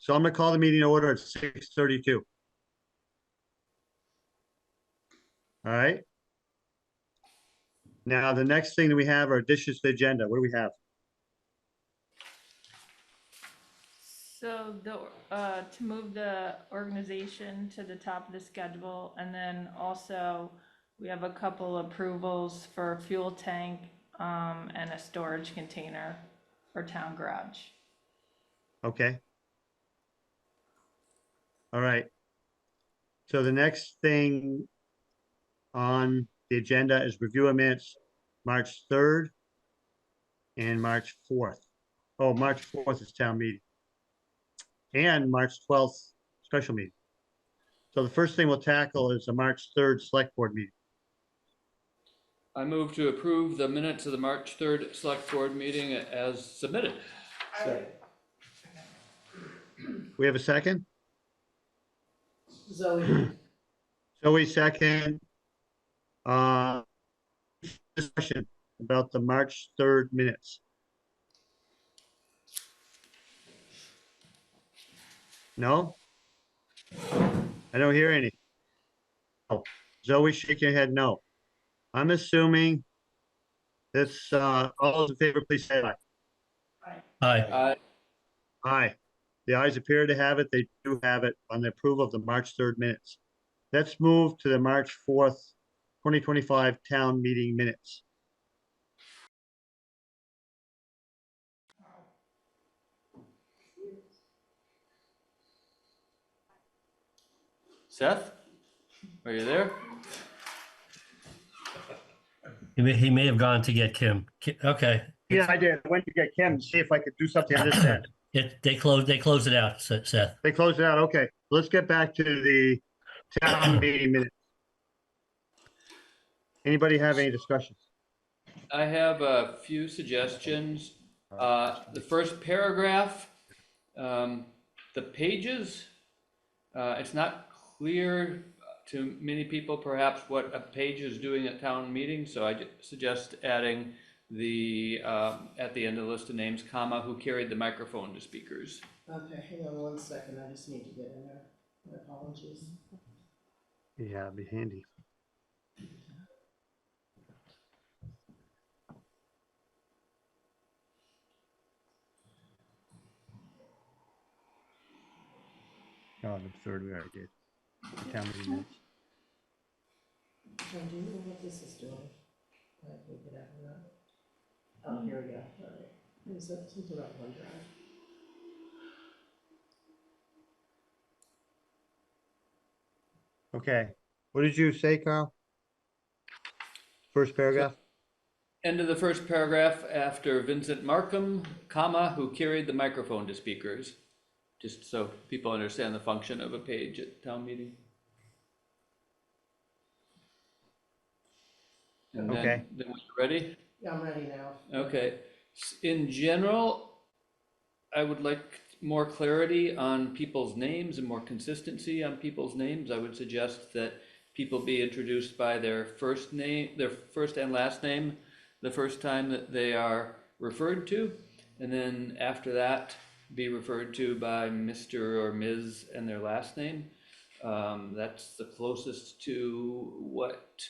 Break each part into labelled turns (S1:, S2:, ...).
S1: So I'm gonna call the meeting to order at 6:32. All right. Now, the next thing that we have are additions to the agenda. What do we have?
S2: So to move the organization to the top of the schedule, and then also we have a couple approvals for a fuel tank and a storage container for town garage.
S1: Okay. All right. So the next thing on the agenda is review of minutes, March 3rd and March 4th. Oh, March 4th is town meeting. And March 12th, special meeting. So the first thing we'll tackle is the March 3rd select board meeting.
S3: I move to approve the minutes of the March 3rd Select Board meeting as submitted.
S1: We have a second?
S4: Zoe.
S1: Zoe second. Discussion about the March 3rd minutes. No? I don't hear any. Oh, Zoe shaking her head no. I'm assuming that's, all those in favor, please say aye.
S5: Aye.
S1: Aye. The ayes appear to have it. They do have it on the approval of the March 3rd minutes. Let's move to the March 4th, 2025 town meeting minutes.
S3: Seth, are you there?
S5: He may have gone to get Kim. Okay.
S1: Yeah, I did. I went to get Kim to see if I could do something on this end.
S5: They closed it out, Seth.
S1: They closed it out. Okay, let's get back to the town meeting minutes. Anybody have any discussions?
S3: I have a few suggestions. The first paragraph, the pages, it's not clear to many people perhaps what a page is doing at town meeting, so I suggest adding the, at the end of the list of names, comma, who carried the microphone to speakers.
S4: Okay, hang on 1 second, I just need to get in there. My apologies.
S1: Yeah, it'd be handy. Oh, the third we already did. The town meeting minutes.
S4: So do you know what this is doing? I can get out of that. Oh, here we go, all right. Is that something about OneDrive?
S1: Okay, what did you say, Carl? First paragraph?
S3: End of the first paragraph after Vincent Markham, comma, who carried the microphone to speakers. Just so people understand the function of a page at town meeting. And
S1: Okay.
S3: Then when you're ready?
S4: Yeah, I'm ready now.
S3: Okay. In general, I would like more clarity on people's names and more consistency on people's names. I would suggest that people be introduced by their first name, their first and last name, the first time that they are referred to, and then after that, be referred to by Mr. or Ms. and their last name. That's the closest to what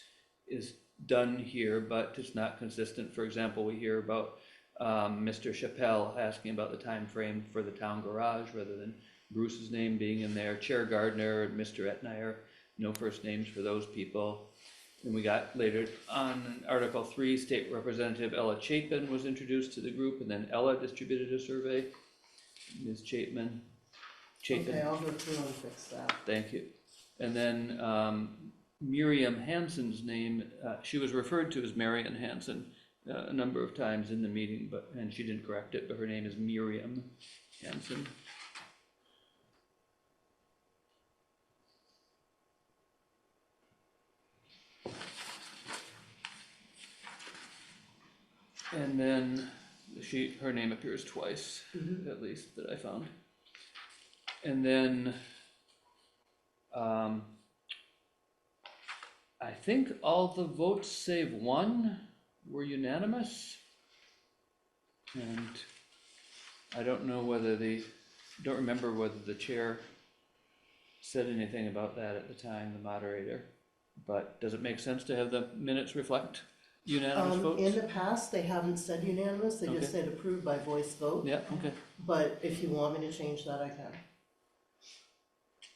S3: is done here, but it's not consistent. For example, we hear about Mr. Chappelle asking about the time frame for the town garage rather than Bruce's name being in there. Chair Gardner and Mr. Etnier, no first names for those people. And we got later on Article 3, State Representative Ella Chapin was introduced to the group, and then Ella distributed a survey. Ms. Chapin.
S4: Okay, I'll go through and fix that.
S3: Thank you. And then Miriam Hansen's name, she was referred to as Marion Hansen a number of times in the meeting, and she didn't correct it, but her name is Miriam Hansen. And then her name appears twice, at least, that I found. And then I think all the votes save one were unanimous. And I don't know whether the don't remember whether the chair said anything about that at the time, the moderator. But does it make sense to have the minutes reflect unanimous votes?
S4: In the past, they haven't said unanimous, they just
S3: Okay.
S4: said approved by voice vote.
S3: Yeah, okay.
S4: But if you want me to change that, I can.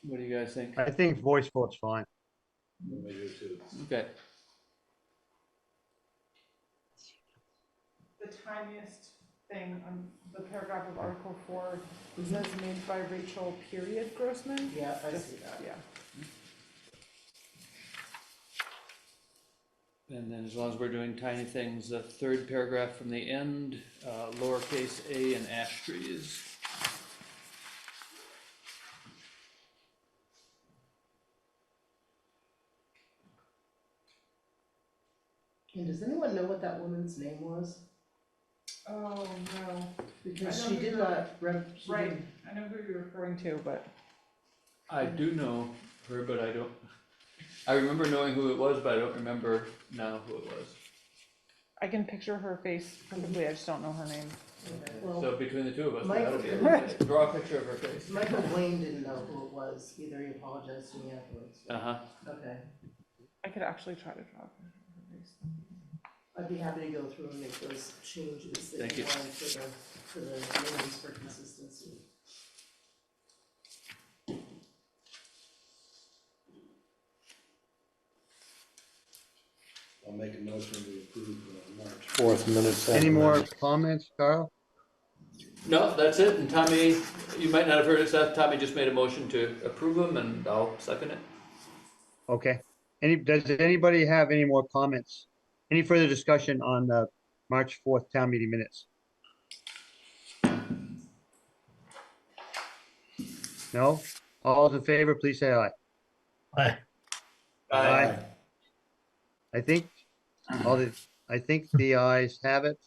S3: What do you guys think?
S1: I think voice vote's fine.
S3: Okay,
S6: The tiniest thing on the paragraph of Article 4, it says made by Rachel period Grossman.
S4: Yeah, I
S6: Just-
S4: see that.
S6: Yeah.
S3: and then as long as we're doing tiny things, the third paragraph from the end, lowercase a and ash trees.
S4: And does anyone know what that woman's name was?
S6: Oh, no.
S4: Because
S6: I
S4: she
S6: know
S4: did
S6: who
S4: not, she
S6: Right,
S4: didn't-
S6: I know who you're referring to, but
S3: I do know her, but I don't, I remember knowing who it was, but I don't remember now who it was.
S6: I can picture her face perfectly, I just don't know her name.
S4: well,
S3: So between the two of us, we
S4: Mike-
S3: ought to be able to draw a picture of her face.
S4: Michael Blaine didn't know who it was, either he apologized to me afterwards.
S3: Uh-huh.
S4: Okay,
S6: I could actually try to draw a picture of her face.
S4: I'd be happy to go through and make those changes that
S3: Thank
S4: you
S3: you.
S4: want to the names for consistency.
S7: I'll make a motion to approve March 4th minutes. as
S1: Any more
S7: amended.
S1: comments, Carl?
S3: No, that's it, and Tommy, you might not have heard it, Seth, Tommy just made a motion to approve them, and I'll second it.
S1: Okay. Does anybody have any more comments? Any further discussion on the March 4th town meeting minutes? No? All those in favor, please say aye.
S5: Aye.
S1: Aye. I think I think the ayes have it.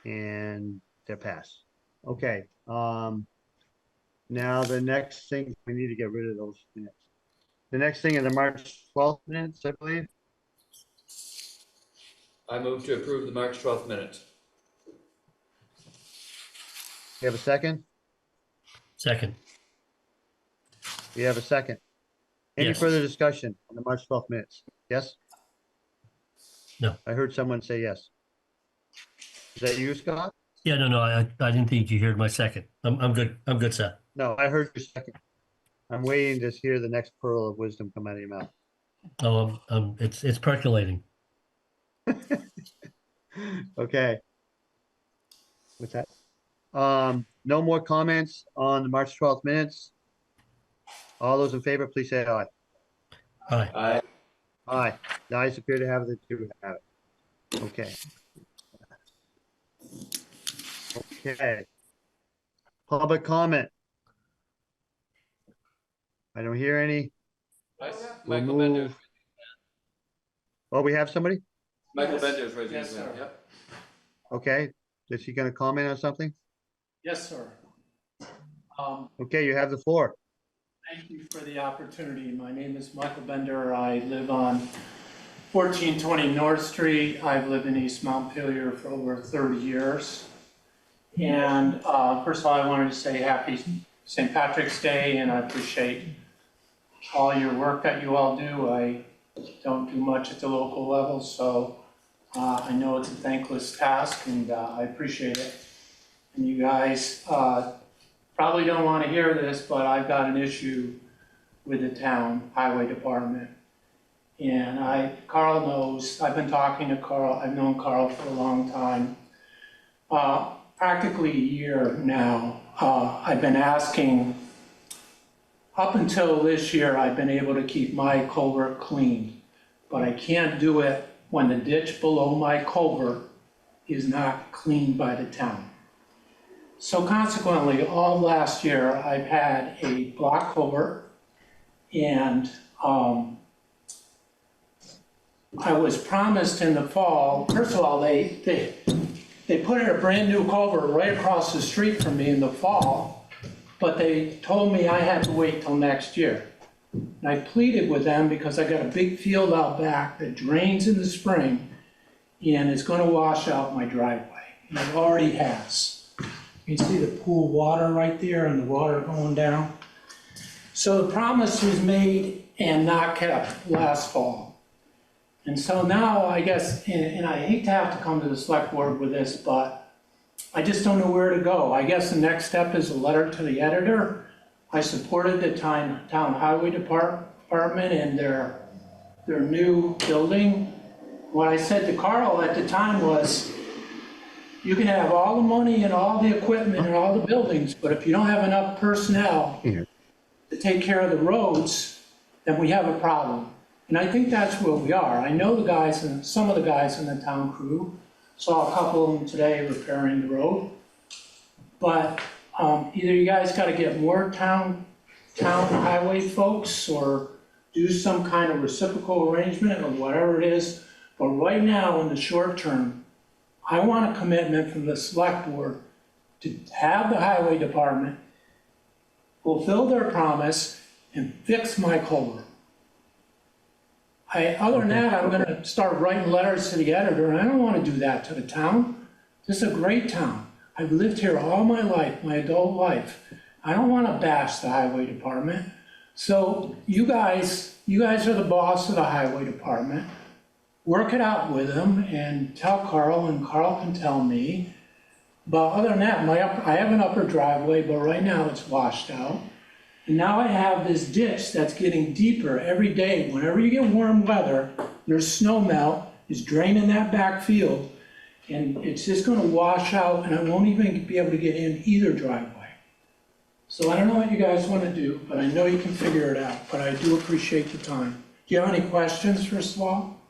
S1: And they're passed. Okay, now the next thing, we need to get rid of those minutes. The next thing are the March 12th minutes, I believe.
S3: I move to approve the March 12th minutes.
S1: You have a second?
S5: Second.
S1: We have a second. Any
S5: Yes.
S1: further discussion on the March 12th minutes? Yes?
S5: No.
S1: I heard someone say yes. Is that you, Scott?
S5: Yeah, no, I didn't think you heard my second. I'm good. I'm good, Seth.
S1: No, I heard your second. I'm waiting to hear the next pearl of wisdom come out of your mouth.
S5: Oh, it's percolating.
S1: Okay. What's that? No more comments on the March 12th minutes. All those in favor, please say aye.
S5: Aye.
S3: Aye.
S1: Aye. The ayes appear to have it, the two have it. Okay. Okay. Public comment. I don't hear any. We'll
S3: Michael Bender,
S1: move. Oh, we have somebody?
S3: Michael
S8: Yes.
S3: Bender's raising
S8: Yes,
S3: his hand,
S8: sir.
S3: yep.
S1: Okay. Is he gonna comment on something?
S8: Yes, sir.
S1: Okay, you have the floor.
S8: Thank you for the opportunity. My name is Michael Bender. I live on 1420 North Street. I've lived in East Montpelier for over 30 years. And first of all, I wanted to say happy St. Patrick's Day, and I appreciate all your work that you all do. I don't do much at the local level, so I know it's a thankless task, and I appreciate it. And you guys probably don't want to hear this, but I've got an issue with the town highway department. And Carl knows, I've been talking to Carl, I've known Carl for a long time. Practically a year now, I've been asking, up until this year, I've been able to keep my culvert clean, but I can't do it when the ditch below my culvert is not cleaned by the town. So consequently, all last year, I've had a block culvert, and I was promised in the fall, first of all, they put in a brand new culvert right across the street from me in the fall, but they told me I had to wait till next year. And I pleaded with them because I got a big field out back that drains in the spring, and it's gonna wash out my driveway, and it already has. You can see the pool water right there and the water going down. So the promise was made and not kept last fall. And so now, I guess, and I hate to have to come to the select board with this, but I just don't know where to go. I guess the next step is a letter to the editor. I supported the town highway department and their new building. What I said to Carl at the time was, you can have all the money and all the equipment and all the buildings, but if you don't have enough personnel to take care of the roads, then we have a problem. And I think that's where we are. I know the guys, and some of the guys in the town crew, saw a couple of them today repairing the road. But either you guys gotta get more town highway folks, or do some kind of reciprocal arrangement, or whatever it is. But right now, in the short term, I want a commitment from the select board to have the highway department fulfill their promise and fix my culvert. Other than that, I'm gonna start writing letters to the editor, and I don't wanna do that to the town. This is a great town. I've lived here all my life, my adult life. I don't wanna bash the highway department. So you guys are the boss of the highway department. Work it out with them and tell Carl, and Carl can tell me. But other than that, I have an upper driveway, but right now it's washed out. And now I have this ditch that's getting deeper every day. Whenever you get warm weather, there's snow melt, it's draining that back field, and it's just gonna wash out, and I won't even be able to get in either driveway. So I don't know what you guys wanna do, but I know you can figure it out, but I do appreciate the time. Do you have any questions, first of all?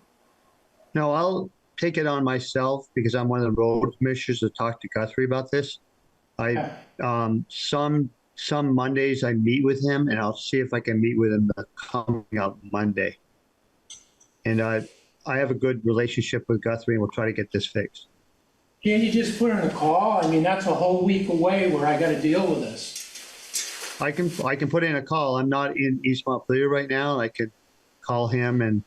S1: No, I'll take it on myself because I'm one of the road commissioners to talk to Guthrie about this. Some Mondays I meet with him, and I'll see if I can meet with him coming up Monday. And I have a good relationship with Guthrie, and we'll try to get this fixed.
S8: Can't you just put in a call? I mean, that's a whole week away where I gotta deal with this.
S1: I can put in a call. I'm not in East Montpelier right now. I could call him, and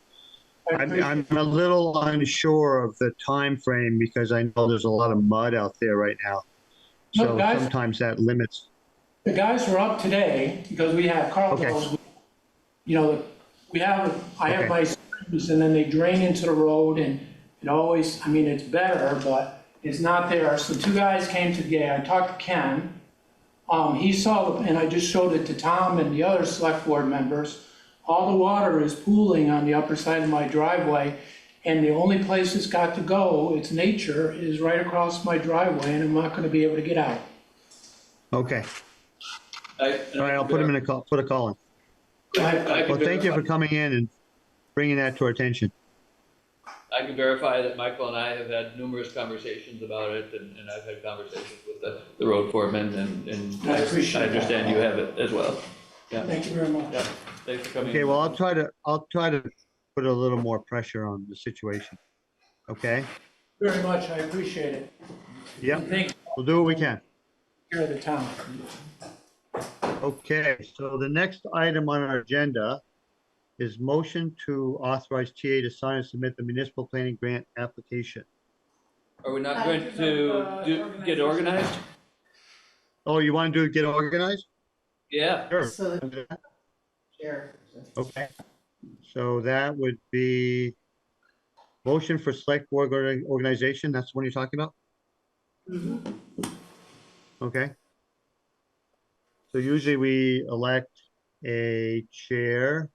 S1: I'm a little unsure of the time frame because I know there's a lot of mud out there right now.
S8: No,
S1: So
S8: guys-
S1: sometimes that limits.
S8: The guys were up today because we have Carl
S1: Okay.
S8: knows, you know, I have
S1: Okay.
S8: my streams and then they drain into the road, and it always, I mean, it's better, but it's not there. So two guys came today. I talked to Ken. He saw, and I just showed it to Tom and the other select board members. All the water is pooling on the upper side of my driveway, and the only place it's got to go, it's nature, is right across my driveway, and I'm not gonna be able to get out.
S1: Okay. All right, I'll put him in a call, put a call in. Well, thank you for coming in and bringing that to our attention.
S3: I can verify that Michael and I have had numerous conversations about it, and I've had conversations with the road foreman, and
S8: I appreciate
S3: I
S8: that.
S3: understand you have it as well. Yeah,
S8: Thank you very much.
S3: yeah, thanks for coming.
S1: Okay, well, I'll try to put a little more pressure on the situation. Okay?
S8: Very much, I appreciate it.
S1: Yep,
S8: Thank you
S1: we'll do what we can.
S8: for the town.
S1: Okay, so the next item on our agenda is motion to authorize TA to sign and submit the municipal planning grant application.
S3: Are we not
S2: I
S3: going
S2: do
S3: to
S2: the
S3: get organized?
S1: Oh, you want to get organized?
S3: Yeah,
S1: Sure.
S4: So the chair.
S1: Okay, so that would be motion for select board organization, that's the one you're talking about? Okay. So usually we elect a chair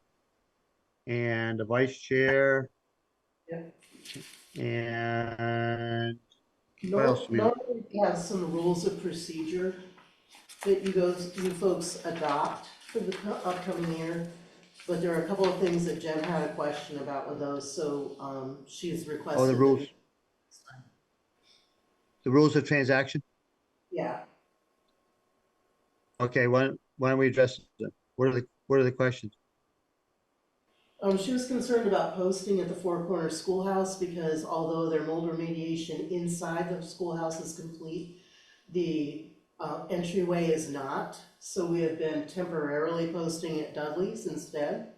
S1: and a vice chair.
S4: Yep.
S1: And what else do we?
S4: Normally, we have some rules of procedure that you folks adopt for the upcoming year. But there are a couple of things that Jen had a question about with those, so, she's requested.
S1: Oh, the
S4: that
S1: rules.
S4: we-
S1: The rules of transaction?
S4: Yeah,
S1: Okay, why don't we address them? What are the questions?
S4: she was concerned about posting at the Four Corners Schoolhouse because although their mold remediation inside the schoolhouse is complete, the entryway is not, so we have been temporarily posting at Dudley's instead.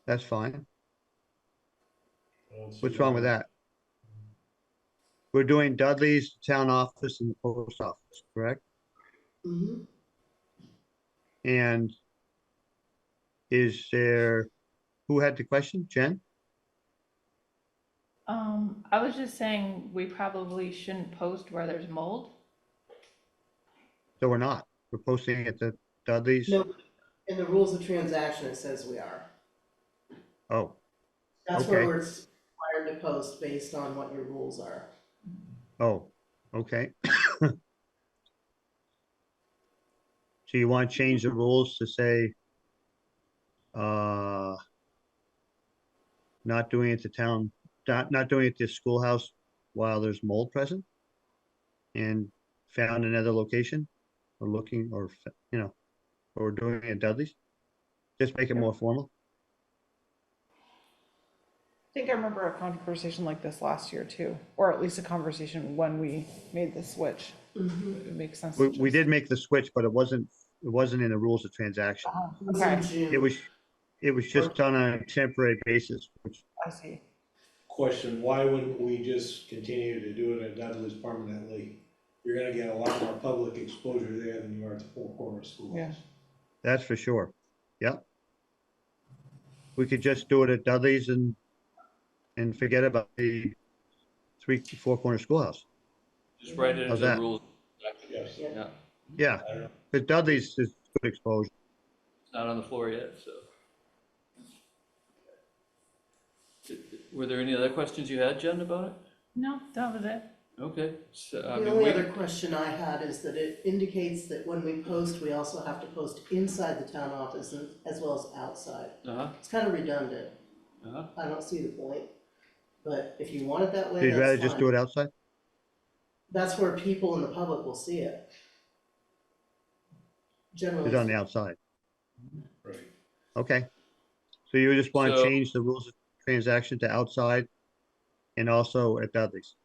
S1: That's fine. What's wrong with that? we're doing Dudley's, town office and the post office, correct?
S4: Mhm.
S1: And is there, who had the question? Jen?
S2: I was just saying, we probably shouldn't post where there's mold.
S1: So we're not. We're posting at the Dudley's?
S4: No, in the rules of transaction, it says we are.
S1: Oh,
S4: That's where
S1: Okay.
S4: we're required to post based on what your rules are.
S1: oh, okay. So you want to change the rules to say, not doing it to town, not doing it to schoolhouse while there's mold present? And found another location or looking or, or doing it at Dudley's? Just make it more formal?
S6: I think I remember a conversation like this last year too, or at least a conversation when we made the switch. It makes sense. to
S1: We
S6: just-
S1: did make the switch, but it wasn't in the rules of transaction.
S4: It was in
S6: Okay,
S4: June.
S1: It was just on a temporary basis, which,
S6: I see.
S7: Question, why wouldn't we just continue to do it at Dudley's permanently? You're gonna get a lot more public exposure there than you are at the Four Corners Schoolhouse.
S6: Yeah.
S1: that's for sure. Yep. We could just do it at Dudley's and forget about the Four Corner Schoolhouse.
S3: Just write it
S1: How's
S3: into the
S1: that?
S3: rules.
S7: Yes,
S3: Yeah,
S1: Yeah,
S7: I don't know.
S1: because Dudley's is good exposure.
S3: it's not on the floor yet, so. Were there any other questions you had, Jen, about it?
S2: No, that was it.
S3: Okay, so, I
S4: The
S3: mean,
S4: only
S3: we,
S4: other question I had is that it indicates that when we post, we also have to post inside the town office as well as outside.
S3: uh-huh,
S4: It's kind of redundant.
S3: uh-huh.
S4: I don't see the point. But if you want it that way,
S1: You'd rather
S4: that's
S1: just do
S4: fine.
S1: it outside?
S4: That's where people in the public will see it. Generally.
S1: It's on the outside.
S7: Right.
S1: Okay. So you just want to
S3: So-
S1: change the rules of transaction to outside and also at Dudley's?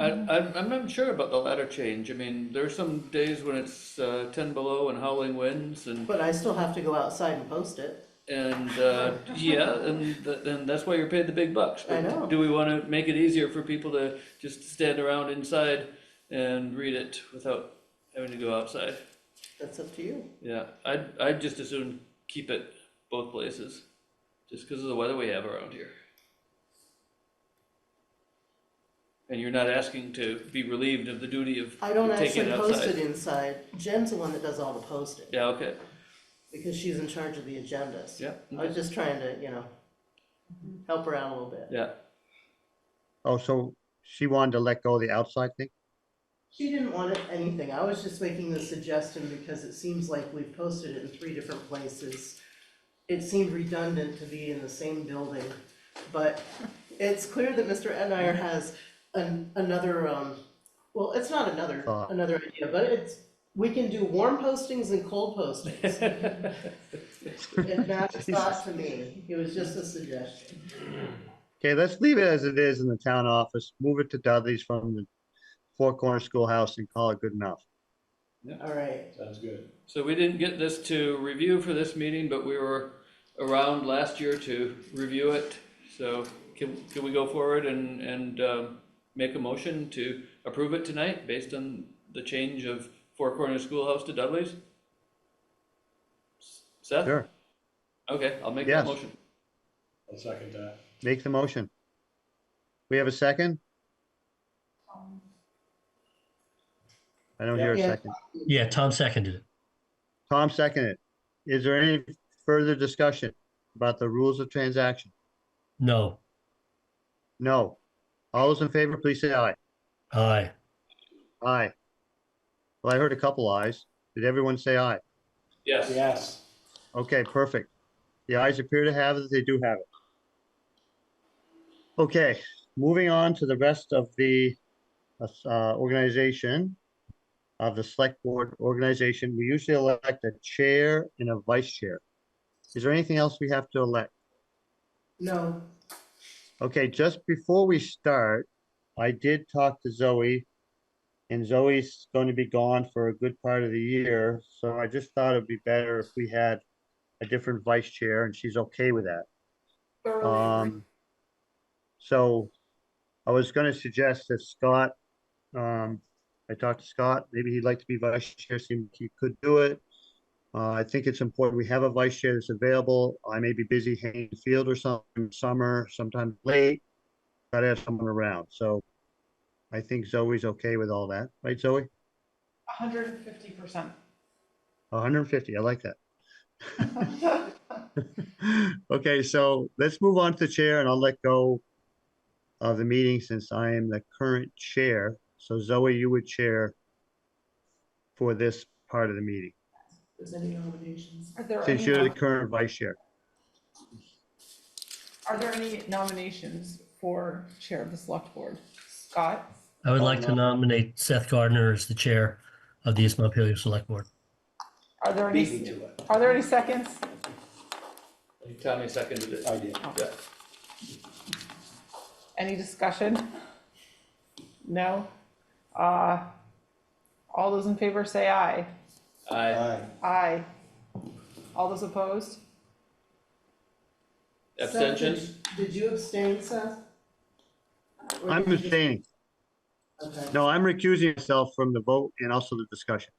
S3: I'm not sure about the latter change. I mean, there's some days when it's 10 below and howling winds and,
S4: But I still have to go outside and post it.
S3: yeah, and that's why you're paid the big bucks.
S4: I
S3: But
S4: know.
S3: do we want to make it easier for people to just stand around inside and read it without having to go outside?
S4: That's up to you.
S3: Yeah, I'd just as soon keep it both places, just because of the weather we have around here. And you're not asking to be relieved of the duty of
S4: I don't
S3: taking
S4: actually
S3: it
S4: post
S3: outside.
S4: it inside. Jen's the one that does all the posting,
S3: Yeah, okay,
S4: because she's in charge of the agendas.
S3: yeah,
S4: I was just trying to, help her out a little bit.
S3: yeah.
S1: Oh, so she wanted to let go of the outside thing?
S4: She didn't want anything. I was just making the suggestion because it seems like we've posted it in 3 different places. It seemed redundant to be in the same building, but it's clear that Mr. Edmeyer has another, well, it's not another
S1: Thought.
S4: idea, but we can do warm postings and cold postings. And that's thought to me. It was just a suggestion.
S1: Okay, let's leave it as it is in the town office, move it to Dudley's from the Four Corner Schoolhouse and call it good enough.
S4: All right.
S7: Sounds good.
S3: So we didn't get this to review for this meeting, but we were around last year to review it. So can we go forward and make a motion to approve it tonight based on the change of Four Corners Schoolhouse to Dudley's? Seth?
S1: Sure,
S3: Okay, I'll make that
S1: Yes.
S3: motion.
S7: I'll second that.
S1: make the motion. We have a second? I don't hear a
S4: Yeah.
S1: second.
S5: Yeah, Tom seconded it.
S1: Tom seconded. Is there any further discussion about the rules of transaction?
S5: No.
S1: No. All those in favor, please say aye.
S5: Aye.
S1: Aye. Well, I heard a couple ayes. Did everyone say aye?
S3: Yes.
S7: Yes.
S1: Okay, perfect. The ayes appear to have it, they do have it. Okay, moving on to the rest of the organization of the select board organization. We usually elect a chair and a vice chair. Is there anything else we have to elect?
S4: No,
S1: Okay, just before we start, I did talk to Zoe, and Zoe's going to be gone for a good part of the year, so I just thought it'd be better if we had a different vice chair, and she's okay with that.
S6: Thoroughly agree.
S1: So I was gonna suggest that Scott, I talked to Scott, maybe he'd like to be vice chair, seemed he could do it. I think it's important we have a vice chair that's available. I may be busy hanging in the field or something, summer, sometimes late. Gotta have someone around, so I think Zoe's okay with all that, right, Zoe?
S6: 150%.
S1: 150, I like that. Okay, so let's move on to the chair and I'll let go of the meeting since I am the current chair. So Zoe, you would chair for this part of the meeting,
S4: Is any nominations?
S6: Are there
S1: since
S6: any,
S1: you're the current vice chair.
S6: are there any nominations for chair of the select board? Scott?
S5: I would like to nominate Seth Gardner as the chair of the East Montpelier Select Board.
S6: Are there
S7: Beat me
S6: any,
S7: to it.
S6: are there any seconds?
S3: Tommy seconded it.
S7: I did.
S3: Yeah.
S6: Any discussion? No? All those in favor say aye.
S3: I,
S7: Aye.
S6: Aye. All those opposed?
S3: abstentions?
S4: Seth, did you abstain, Seth? Or
S1: I'm
S4: did you just-
S1: abstaining.
S4: Okay.
S1: No, I'm recusing myself from the vote and also the discussion.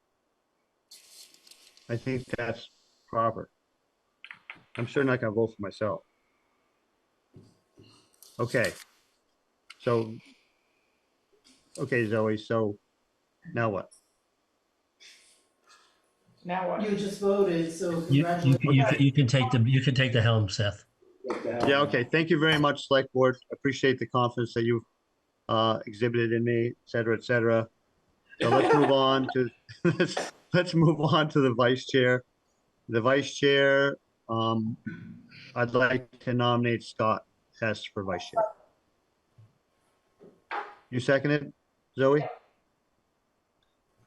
S1: I think that's proper. I'm sure not gonna vote for myself. Okay. So, okay, Zoe, so now what?
S6: Now what?
S4: You just voted, so
S5: You
S4: congratulations.
S5: can take the helm, Seth.
S7: What the hell?
S1: Yeah, okay, thank you very much, Select Board. Appreciate the confidence that you've exhibited in me, et cetera, et cetera. So let's move on to, let's move on to the vice chair. The vice chair, I'd like to nominate Scott Hess for vice chair. You second it, Zoe?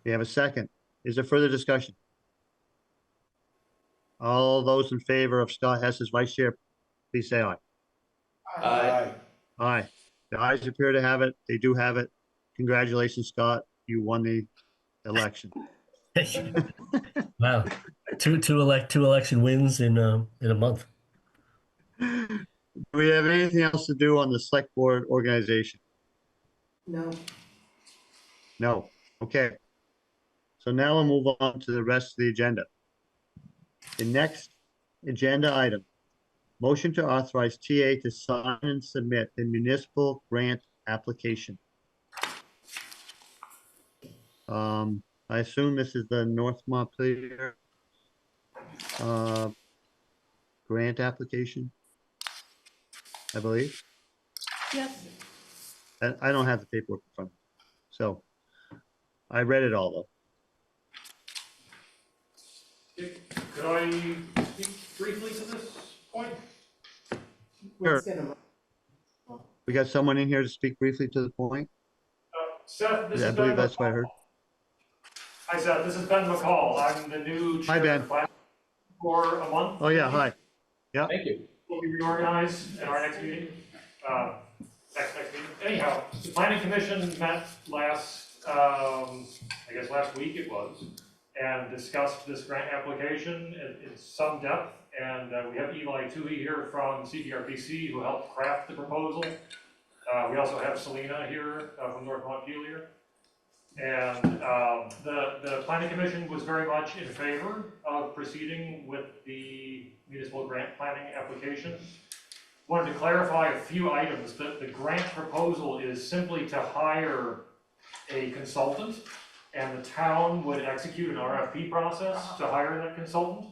S1: We have a second. Is there further discussion? All those in favor of Scott Hess as vice chair, please say aye.
S3: Aye.
S1: Aye. The ayes appear to have it. They do have it. Congratulations, Scott. You won the election.
S5: Wow, two election wins in a month.
S1: Do we have anything else to do on the select board organization?
S4: No,
S1: No. Okay. So now we'll move on to the rest of the agenda. The next agenda item, motion to authorize TA to sign and submit the municipal grant application. I assume this is the North Montpelier grant application, I believe.
S2: Yes.
S1: I don't have the paperwork in front of me, so I read it all though.
S9: Could I speak briefly to this point?
S4: let's get him.
S1: We got someone in here to speak briefly to the point.
S9: Seth, this
S1: Yeah, I
S9: is
S1: believe
S9: Ben
S1: that's what I
S9: McCall.
S1: heard.
S9: Hi Seth, this is Ben McCall. I'm the new
S1: Hi,
S9: chair
S1: Ben.
S9: of the class for a month.
S1: Oh, yeah, hi.
S3: Thank you.
S9: We'll be reorganized at our next meeting. Next meeting. Anyhow, the planning commission met last, I guess last week it was, and discussed this grant application in some depth. And we have Eli Tui here from CVRPC who helped craft the proposal. We also have Selena here from North Montpelier. And the planning commission was very much in favor of proceeding with the municipal grant planning application. Wanted to clarify a few items. The grant proposal is simply to hire a consultant, and the town would execute an RFP process to hire that consultant.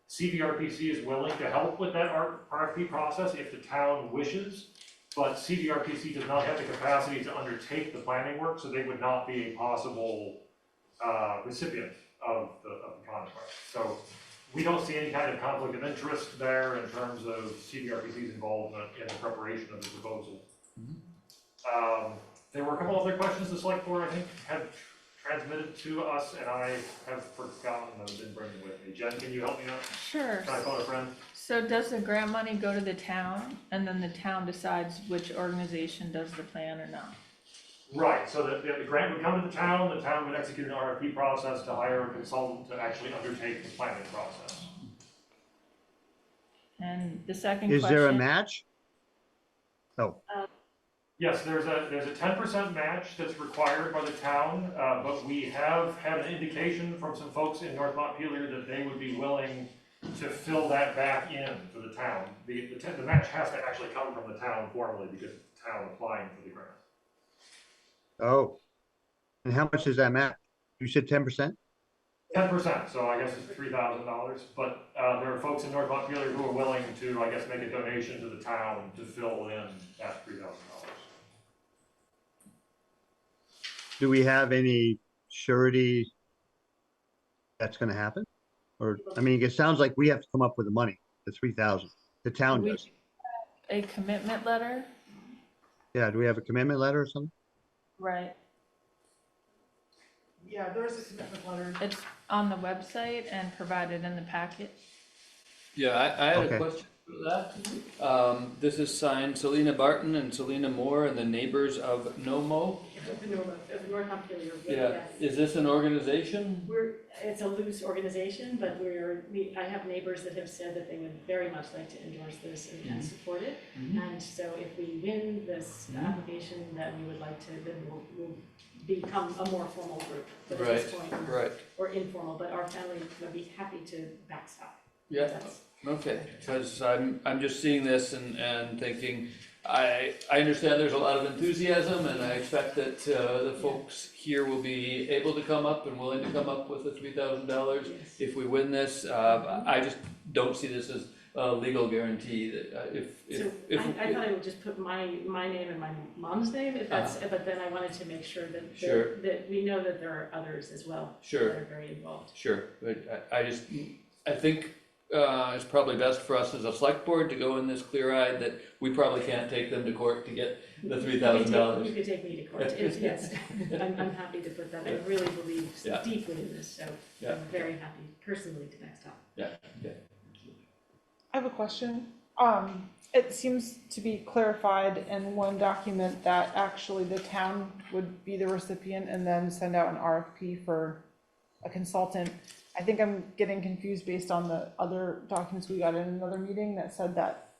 S9: CVRPC is willing to help with that RFP process if the town wishes, but CVRPC does not have the capacity to undertake the planning work, so they would not be a possible recipient of the contract. So we don't see any kind of conflict of interest there in terms of CVRPC's involvement in the preparation of the proposal. There were a couple other questions the select board, I think, had transmitted to us, and I have forgotten them, didn't bring them with me. Jen, can you help me out?
S2: Sure.
S9: Can I phone a friend?
S2: So does the grant money go to the town and then the town decides which organization does the plan or not?
S9: Right, so the grant would come to the town would execute an RFP process to hire a consultant to actually undertake the planning process.
S2: And the second
S1: Is there a
S2: question,
S1: match? Oh,
S9: Yes, there's a 10% match that's required by the town, but we have had an indication from some folks in North Montpelier that they would be willing to fill that back in for the town. The match has to actually come from the town formally because it's the town applying for the grant.
S1: Oh, and how much is that match? You said 10%?
S9: 10%, so I guess it's $3,000, but there are folks in North Montpelier who are willing to, I guess, make a donation to the town to fill in that $3,000.
S1: Do we have any surety that's gonna happen? Or, I mean, it sounds like we have to come up with the money, the 3,000, the town
S2: We
S1: does.
S2: a commitment letter,
S1: Yeah, do we have a commitment letter or something?
S2: right?
S6: Yeah, there is a commitment letter.
S2: It's on the website and provided in the packet.
S3: Yeah, I had
S1: Okay.
S3: a question for that. This is signed Selena Barton and Selena Moore and the neighbors of Nomo.
S10: Of North Montpelier.
S3: Yeah, is this an organization?
S10: It's a loose organization, but I have neighbors that have said that they would very much like to endorse this and support it. And so if we win this application, then we would like to, then we'll become a more formal group. But at this point,
S3: Right,
S10: or informal, but our family would be happy to backstop.
S3: yeah,
S10: That's-
S3: okay, because I'm just seeing this and thinking, I understand there's a lot of enthusiasm and I expect that the folks here will be able to come up and willing to come up with the $3,000
S10: Yes.
S3: if we win this. I just don't see this as a legal guarantee that
S10: So I thought I would just put my name and my mom's name, if that's, but then I wanted to make sure that,
S3: Sure.
S10: that we know that there are others as well.
S3: Sure.
S10: That are very involved.
S3: Sure, but I think it's probably best for us as a select board to go in this clear-eyed that we probably can't take them to court to get the $3,000.
S10: You could take me to court, yes, I'm happy to put that, I really believe
S3: Yeah.
S10: deeply in this, so
S3: Yeah.
S10: I'm very happy personally to backstop.
S6: I have a question. It seems to be clarified in one document that actually the town would be the recipient and then send out an RFP for a consultant. I think I'm getting confused based on the other documents we got in another meeting that said that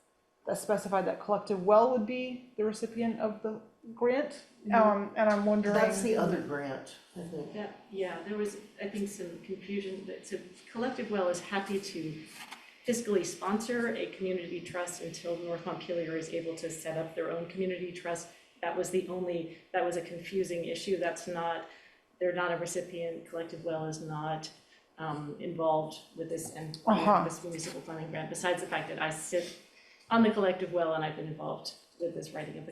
S6: specified that Collective Well would be the recipient of the grant. And I'm wondering.
S4: That's the other grant, I think.
S10: Yeah, there was, I think, some confusion, so Collective Well is happy to fiscally sponsor a community trust until North Montpelier is able to set up their own community trust. That was a confusing issue, they're not a recipient, Collective Well is not involved with this and this municipal planning grant, besides the fact that I sit on the Collective Well and I've been involved with this writing of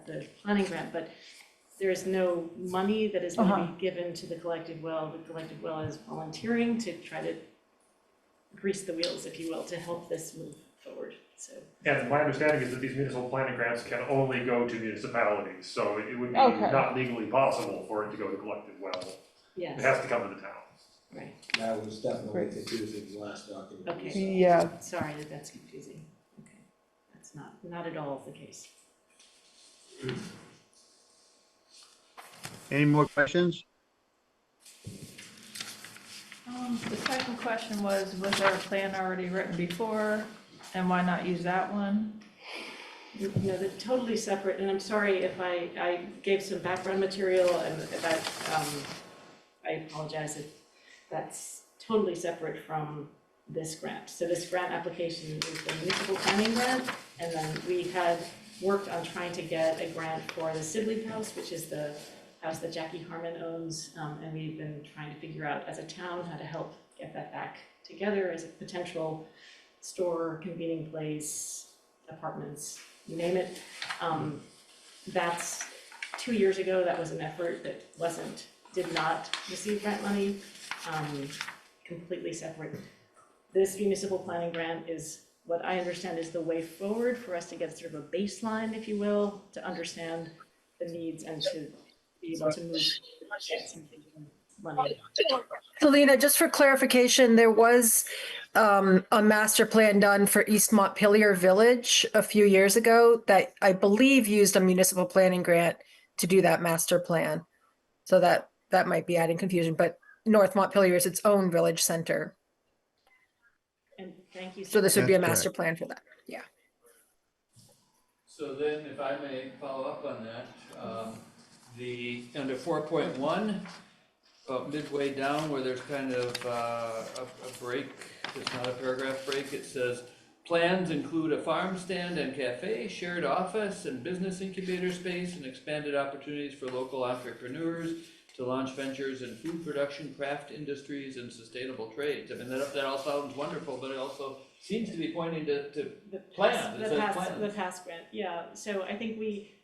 S10: the planning grant, but there is no money that is going to be given to the Collective Well. The Collective Well is volunteering to try to grease the wheels, if you will, to help this move forward, so.
S9: And my understanding is that these municipal planning grants can only go to municipalities, so it would be
S6: Okay.
S9: not legally possible for it to go to Collective Well. It
S10: Yes,
S9: has to come to the town.
S10: right,
S7: That was definitely confusing, the last document.
S10: okay.
S6: Yeah.
S10: Sorry that that's confusing, okay. That's not at all the case.
S1: Any more questions?
S2: The second question was there a plan already written before, and why not use that one?
S10: No, they're totally separate, and I'm sorry if I gave some background material and that, I apologize if that's totally separate from this grant. So this grant application is the municipal planning grant, and then we had worked on trying to get a grant for the Sibley House, which is the house that Jackie Harmon owns, and we've been trying to figure out as a town how to help get that back together as a potential store, convening place, apartments, you name it. That's 2 years ago, that was an effort that did not receive grant money, completely separate. This municipal planning grant is what I understand is the way forward for us to get sort of a baseline, if you will, to understand the needs and to be able to move money.
S11: Selena, just for clarification, there was a master plan done for East Montpelier Village a few years ago that I believe used a municipal planning grant to do that master plan. So that might be adding confusion, but North Montpelier is its own village center.
S10: And thank you.
S11: So this would be a
S1: That's
S11: master plan for that. Yeah.
S3: So then, if I may follow up on that, under 4.1, about midway down where there's kind of a break, it's not a paragraph break, it says, plans include a farm stand and cafe, shared office and business incubator space, and expanded opportunities for local entrepreneurs to launch ventures in food production, craft industries, and sustainable trades. I mean, that all sounds wonderful, but it also seems to be pointing to plans. It says plans.
S10: The past grant, yeah. So I think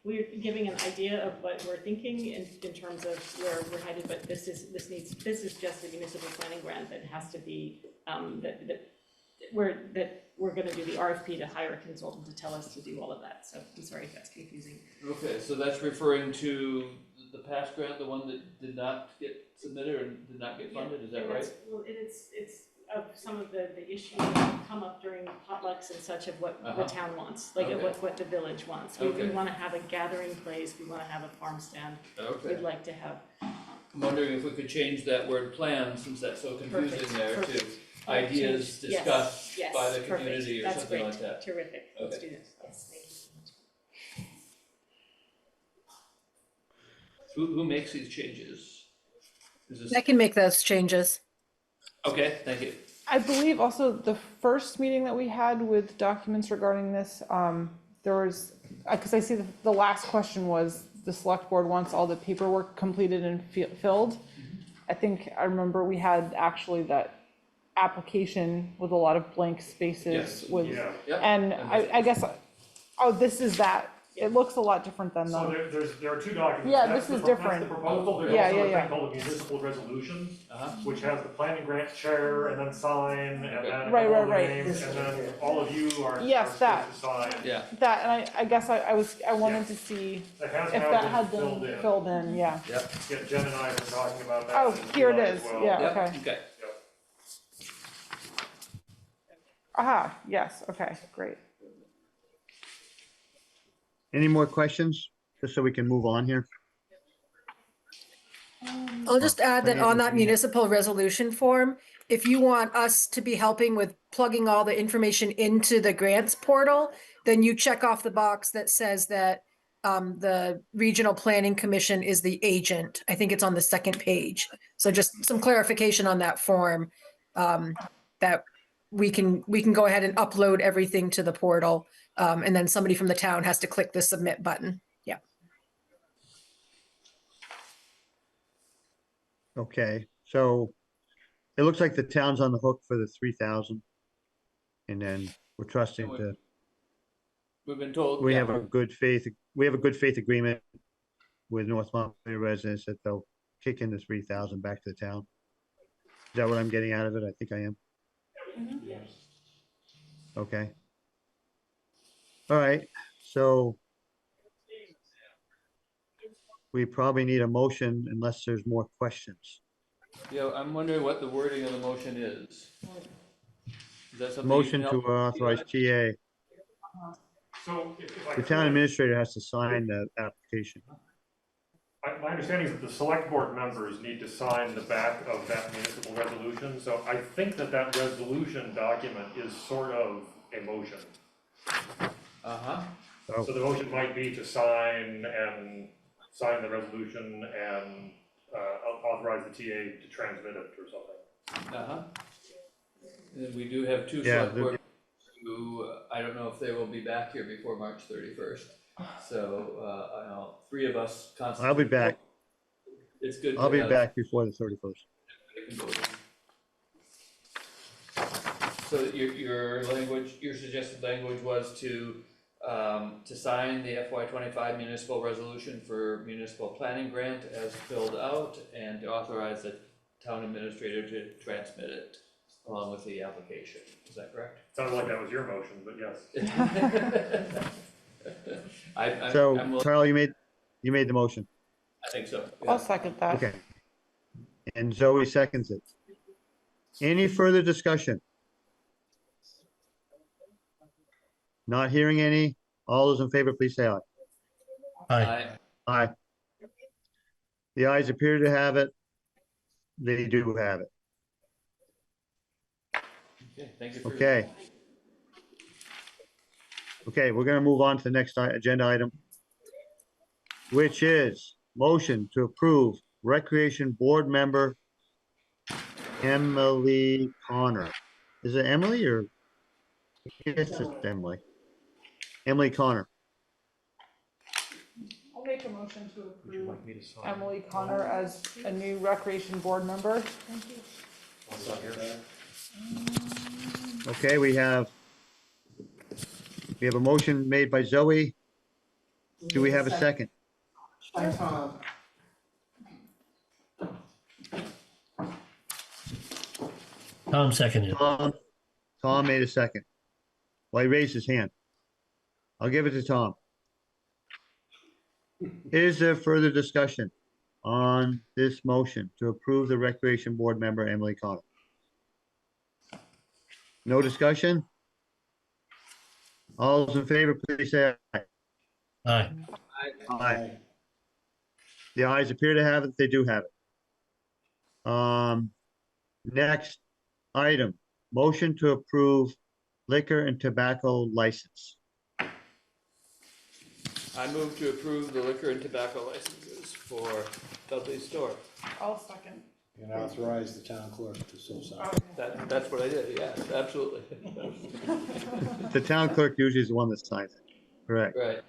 S10: we're giving an idea of what we're thinking in terms of where we're headed, but this is just a municipal planning grant that has to be, that we're gonna do the RFP to hire a consultant to tell us to do all of that. So I'm sorry if that's confusing.
S3: Okay, so that's referring to the past grant, the one that did not get submitted or did not get funded, is that
S10: And
S3: right?
S10: that's- Well, it's of some of the issues that come up during potlucks and such of what the town wants, like of
S3: Okay.
S10: what the village wants.
S3: Okay.
S10: We wanna have a gathering place, we wanna have a farm stand,
S3: Okay.
S10: we'd like to have.
S3: I'm wondering if we could change that word plan, since that's so confusing
S10: Perfect,
S3: there, to
S10: perfect.
S3: ideas
S10: Yes,
S3: discussed
S10: yes,
S3: by the
S10: perfect.
S3: community or
S10: That's
S3: something
S10: great.
S3: like that.
S10: Terrific, let's
S3: Okay.
S10: do this, yes, thank you so much.
S3: Who makes these changes? Is this,
S11: I can make those changes.
S3: okay, thank you.
S6: I believe also the first meeting that we had with documents regarding this, there was, because I see the last question was, the select board wants all the paperwork completed and filled. I think I remember we had actually that application with a lot of blank spaces
S3: Yes.
S6: with,
S9: Yeah.
S3: Yep.
S6: and I guess, oh, this is that. It looks a lot different than
S9: So
S6: the,
S9: there are two documents.
S6: Yeah,
S9: That's
S6: this is
S9: the- that's
S6: different.
S9: the proposal, there's
S6: Yeah,
S9: also
S6: yeah,
S9: a
S6: yeah.
S9: thing called a municipal resolution,
S3: Uh-huh.
S9: which has the planning grant chair and then sign and then
S6: Right,
S9: all the
S6: right.
S9: names, and then all of you are
S6: Yes,
S9: supposed
S6: that.
S9: to sign.
S3: Yeah,
S6: that, and I guess I wanted to see
S9: That has
S6: if
S9: now
S6: that had
S9: been filled
S6: been
S9: in.
S6: filled in, yeah.
S3: yep,
S9: Yeah, Jen and I have been talking about that.
S6: Oh,
S9: in
S6: here it
S9: July
S6: is,
S9: as well.
S6: yeah.
S3: yep,
S6: Okay.
S3: okay.
S6: Aha, yes, okay, great.
S1: Any more questions? Just so we can move on here.
S11: I'll just add that on that
S1: Planning.
S11: municipal resolution form, if you want us to be helping with plugging all the information into the grants portal, then you check off the box that says that the Regional Planning Commission is the agent. I think it's on the second page. So just some clarification on that form, that we can go ahead and upload everything to the portal. And then somebody from the town has to click the submit button. Yeah.
S1: Okay, so it looks like the town's on the hook for the 3,000. And then we're trusting
S3: And
S1: to,
S3: We've been told,
S1: we
S3: yeah,
S1: have a good faith agreement with North Montpelier residents that they'll kick in the 3,000 back to the town. Is that what I'm getting out of it? I think I am. Okay. All right, so we probably need a motion unless there's more questions.
S3: yeah, I'm wondering what the wording of the motion is. Is that something you
S1: Motion
S3: can
S1: to
S3: help?
S1: authorize TA.
S9: So if I
S1: The town
S9: could,
S1: administrator has to sign the application.
S9: my understanding is that the select board members need to sign the back of that municipal resolution, so I think that resolution document is sort of a motion.
S3: Uh-huh,
S9: So the motion might be to sign the resolution and authorize the TA to transmit it or something.
S3: uh-huh. And we do have two
S1: Yeah,
S3: select board who, I don't know if they will be back here before March 31st. So, I know, three of us constantly.
S1: I'll be back.
S3: It's good to
S1: I'll be
S3: have-
S1: back before the 31st.
S3: So your language, your suggested language was to sign the FY25 municipal resolution for municipal planning grant as filled out and to authorize the town administrator to transmit it along with the application. Is that correct?
S9: Sounded like that was your motion, but yes.
S3: I'm
S1: So
S3: willing-
S1: Carl, you made the motion.
S3: I think so. yeah.
S6: I'll second that.
S1: Okay. And Zoe seconds it. Any further discussion? Not hearing any. All those in favor, please say aye.
S5: Aye.
S1: Aye. The ayes appear to have it. They do have it.
S3: Okay, thank you for your.
S1: Okay. Okay, we're gonna move on to the next agenda item, which is motion to approve Recreation Board Member Emily Connor. Is it Emily or? It's Emily. Emily Connor.
S6: I'll make a motion to approve Emily Connor as a new Recreation Board member.
S1: Okay, we have a motion made by Zoe. Do we have a second?
S4: By Tom.
S5: Tom seconded.
S1: Tom made a second. Well, he raised his hand. I'll give it to Tom. Is there further discussion on this motion to approve the Recreation Board member Emily Connor? No discussion? All those in favor, please say aye.
S5: Aye.
S1: Aye. The ayes appear to have it. They do have it. Next item, motion to approve liquor and tobacco license.
S3: I move to approve the liquor and tobacco licenses for Dudley Store.
S6: I'll second.
S7: And authorize the town clerk to so sign.
S3: That's what I did, yes, absolutely.
S1: The town clerk usually is the one that signs it. Correct.
S3: Right.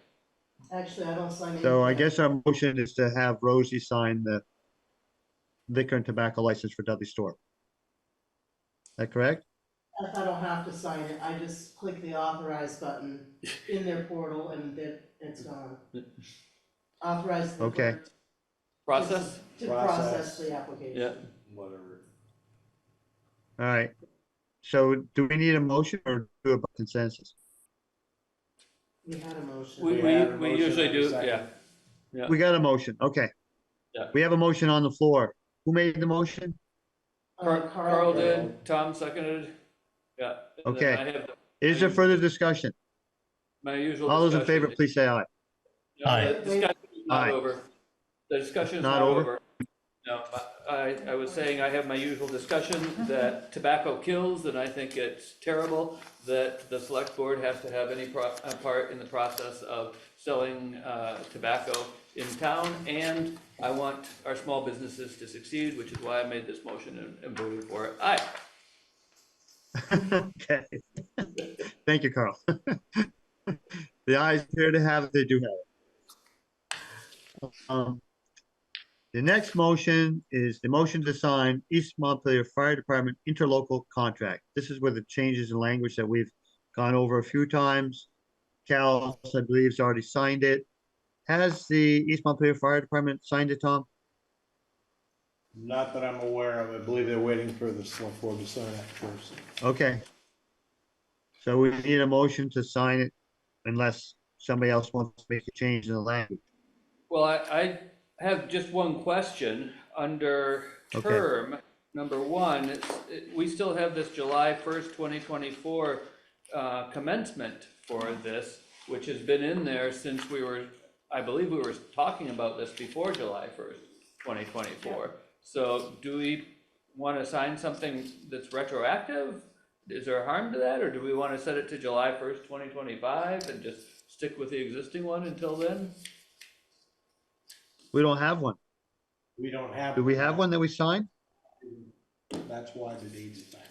S4: Actually, I don't sign anything.
S1: So I guess our motion is to have Rosie sign the liquor and tobacco license for Dudley Store. Is that correct?
S4: I don't have to sign it, I just click the authorize button in their portal and then it's gone. Authorize the
S1: Okay.
S4: clerk
S3: Process?
S4: to
S7: Process.
S4: process the application.
S3: Yeah.
S7: Whatever.
S1: All right. So do we need a motion or do it by consensus?
S4: We had a motion.
S3: We
S7: had a
S3: we
S7: motion
S3: usually
S7: and a
S3: do,
S7: second.
S3: yeah. Yeah.
S1: We got a motion. Okay.
S3: Yeah.
S1: We have a motion on the floor. Who made the motion?
S3: Carl did, Tom seconded, yeah. and then
S1: Okay.
S3: I have
S1: Is there further discussion?
S3: my usual
S1: All those in
S3: discussion.
S1: favor, please say aye.
S3: No,
S5: Aye.
S3: the discussion is not
S1: Aye.
S3: over. The discussion is
S1: Not
S3: not
S1: over?
S3: over. No, I was saying I have my usual discussion that tobacco kills, and I think it's terrible that the select board has to have any part in the process of selling tobacco in town, and I want our small businesses to succeed, which is why I made this motion and voted for it. Aye.
S1: Okay. Thank you, Carl. The ayes appear to have it. They do have it. The next motion is the motion to sign East Montpelier Fire Department interlocal contract. This is where the changes in language that we've gone over a few times. Cal, I believe, has already signed it. Has the East Montpelier Fire Department signed it, Tom?
S7: Not that I'm aware of. I believe they're waiting for the select board to sign it first.
S1: Okay. So we need a motion to sign it unless somebody else wants to make a change in the language.
S3: Well, I have just one question under
S1: Okay.
S3: term number one. We still have this July 1st, 2024 commencement for this, which has been in there since I believe we were talking about this before July 1st, 2024. So do we want to sign something that's retroactive? Is there harm to that, or do we want to set it to July 1st, 2025 and just stick with the existing one until then?
S1: We don't have one.
S7: We don't have.
S1: Do we have one that we signed?
S7: That's why the deed is back.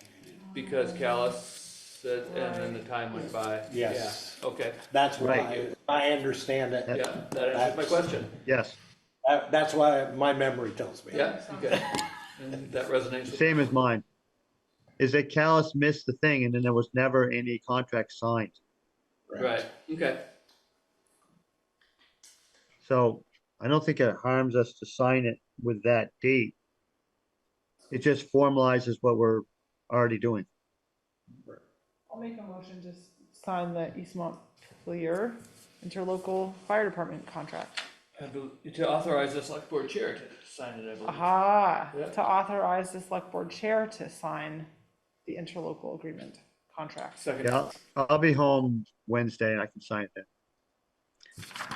S3: Because Callis said, and then the time went by.
S7: Yes.
S3: Yeah, okay,
S7: That's
S1: Right.
S7: why, I understand it.
S1: Yep.
S3: yeah, that answers my question.
S1: Yes,
S7: That's why my memory tells me.
S3: Yeah, okay. And that resonates. with-
S1: same as mine. Is that Callis missed the thing and then there was never any contract signed.
S3: Right, okay.
S1: So I don't think it harms us to sign it with that date. It just formalizes what we're already doing.
S6: I'll make a motion to sign the East Montpelier interlocal fire department contract.
S3: To authorize the select board chair to sign it, I believe.
S6: Aha,
S3: Yeah.
S6: to authorize the select board chair to sign the interlocal agreement contract.
S3: Second.
S1: Yeah, I'll be home Wednesday and I can sign it then.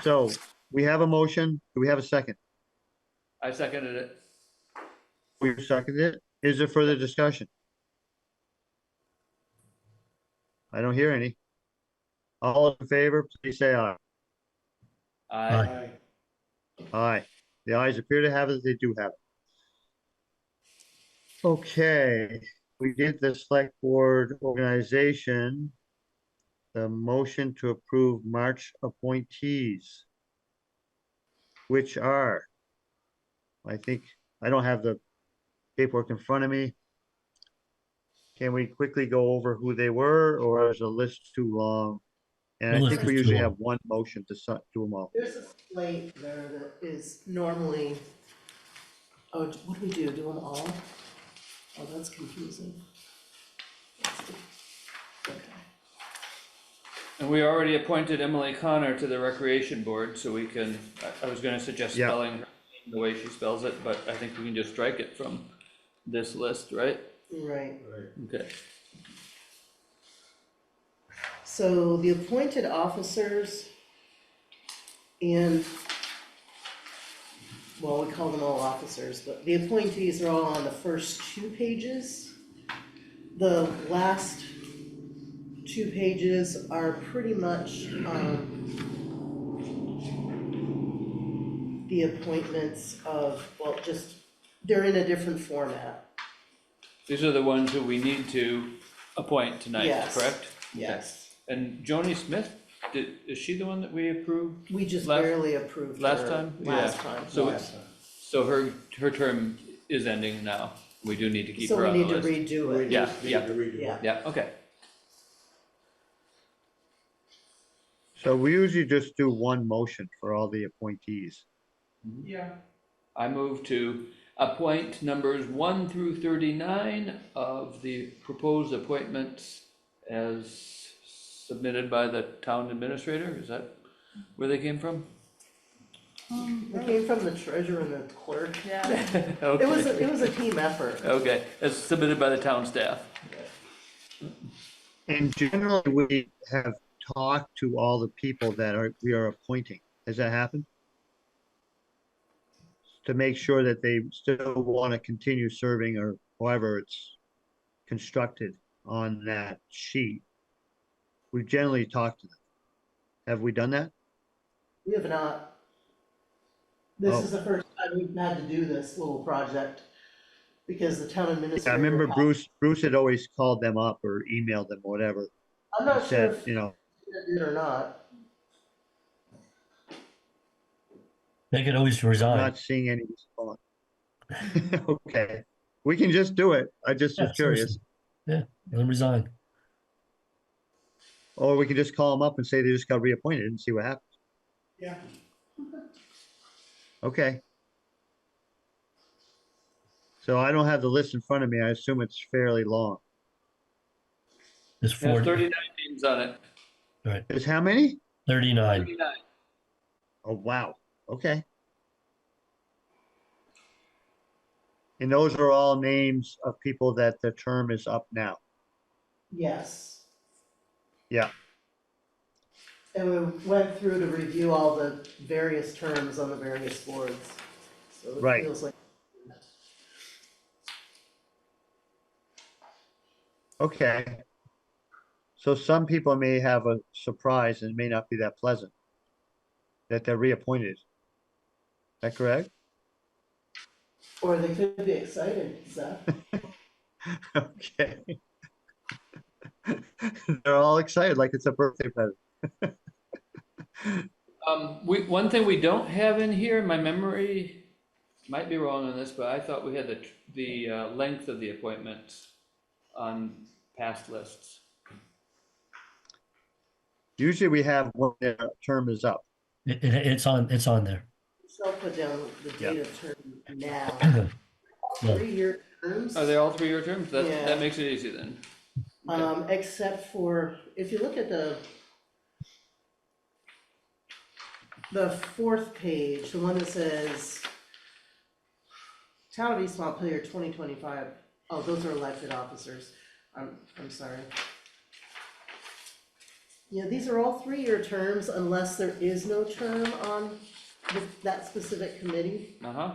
S1: So we have a motion. Do we have a second?
S3: I seconded it.
S1: We seconded it. Is there further discussion? I don't hear any. All in favor, please say aye.
S3: I,
S1: Aye. The ayes appear to have it, they do have it. Okay, we did the select board organization. The motion to approve March appointees. Which are? I think, I don't have the paperwork in front of me. Can we quickly go over who they were, or is the list too long? And
S5: The
S1: I
S5: list
S1: think we
S5: is too
S1: usually
S5: long.
S1: have one motion to do them all.
S4: There's a slate there that is normally, oh, what do we do, do them all? Oh, that's confusing. Okay.
S3: and we already appointed Emily Connor to the Recreation Board, so we can, I was gonna suggest
S1: Yeah.
S3: spelling her name the way she spells it, but I think we can just strike it from this list, right?
S4: Right,
S3: Okay.
S4: so the appointed officers and, well, we call them all officers, but the appointees are all on the first 2 pages. The last 2 pages are pretty much, the appointments of, well, just, they're in a different format.
S3: These are the ones who we need to appoint tonight,
S4: Yes.
S3: correct?
S4: Yes,
S3: And Joni Smith, is she the one that we approved
S4: we just
S3: Last-
S4: barely approved her
S3: last time?
S4: last
S3: Yeah.
S4: time.
S3: So, so her term is ending now. We do need to keep
S4: So
S3: her
S4: we
S3: on the
S4: need to
S3: list.
S4: redo it.
S3: Yeah,
S7: Need
S3: yeah.
S7: to redo it.
S4: Yeah.
S3: Yeah, okay.
S1: So we usually just do one motion for all the appointees.
S6: Yeah.
S3: I move to appoint numbers 1 through 39 of the proposed appointments as submitted by the town administrator. Is that where they came from?
S4: It came from the treasurer and the clerk.
S2: Yeah,
S3: Okay.
S4: It was a team effort.
S3: Okay, as submitted by the town staff.
S1: And generally, we have talked to all the people that we are appointing. Has that happened? To make sure that they still want to continue serving, or however it's constructed on that sheet. We generally talk to them. Have we done that?
S4: We have not. This
S1: Oh.
S4: is the first time we've had to do this little project because the town
S1: Yeah,
S4: administrator.
S1: I remember
S4: had-
S1: Bruce had always called them up or emailed them, or whatever,
S4: I'm
S1: and
S4: not sure
S1: said,
S4: if
S1: you know,
S4: he did or not.
S5: They could always
S1: I'm
S5: resign.
S1: not seeing any response. Okay, we can just do it. I just was
S5: Yeah,
S1: curious.
S5: seriously. Yeah, let them resign.
S1: Or we can just call them up and say they just got reappointed and see what happens.
S4: Yeah.
S1: Okay. So I don't have the list in front of me. I assume it's fairly long.
S5: There's
S3: There's
S5: 40,
S3: 39 names on it.
S5: right,
S1: There's how many?
S5: 39.
S3: 39.
S1: Oh, wow. Okay. And those are all names of people that the term is up now.
S4: Yes.
S1: Yeah.
S4: And we went through to review all the various terms on the various boards. So it
S1: Right.
S4: feels like.
S1: Okay. So some people may have a surprise and it may not be that pleasant that they're reappointed. Is that correct?
S4: Or they could be excited, Seth.
S1: Okay. They're all excited like it's a birthday present.
S3: One thing we don't have in here, my memory might be wrong on this, but I thought we had the length of the appointments on past lists.
S1: Usually we have when their term is up.
S5: It's on there.
S4: So I'll put down the
S1: Yeah.
S4: date of term now.
S5: Yeah.
S4: 3-year terms.
S3: Are they all 3-year terms?
S4: Yeah.
S3: That makes it easy then. Okay.
S4: Except for, if you look at the 4th page, the one that says Town of East Montpelier 2025, oh, those are elected officers, I'm sorry. Yeah, these are all 3-year terms unless there is no term on that specific committee.
S3: Uh-huh.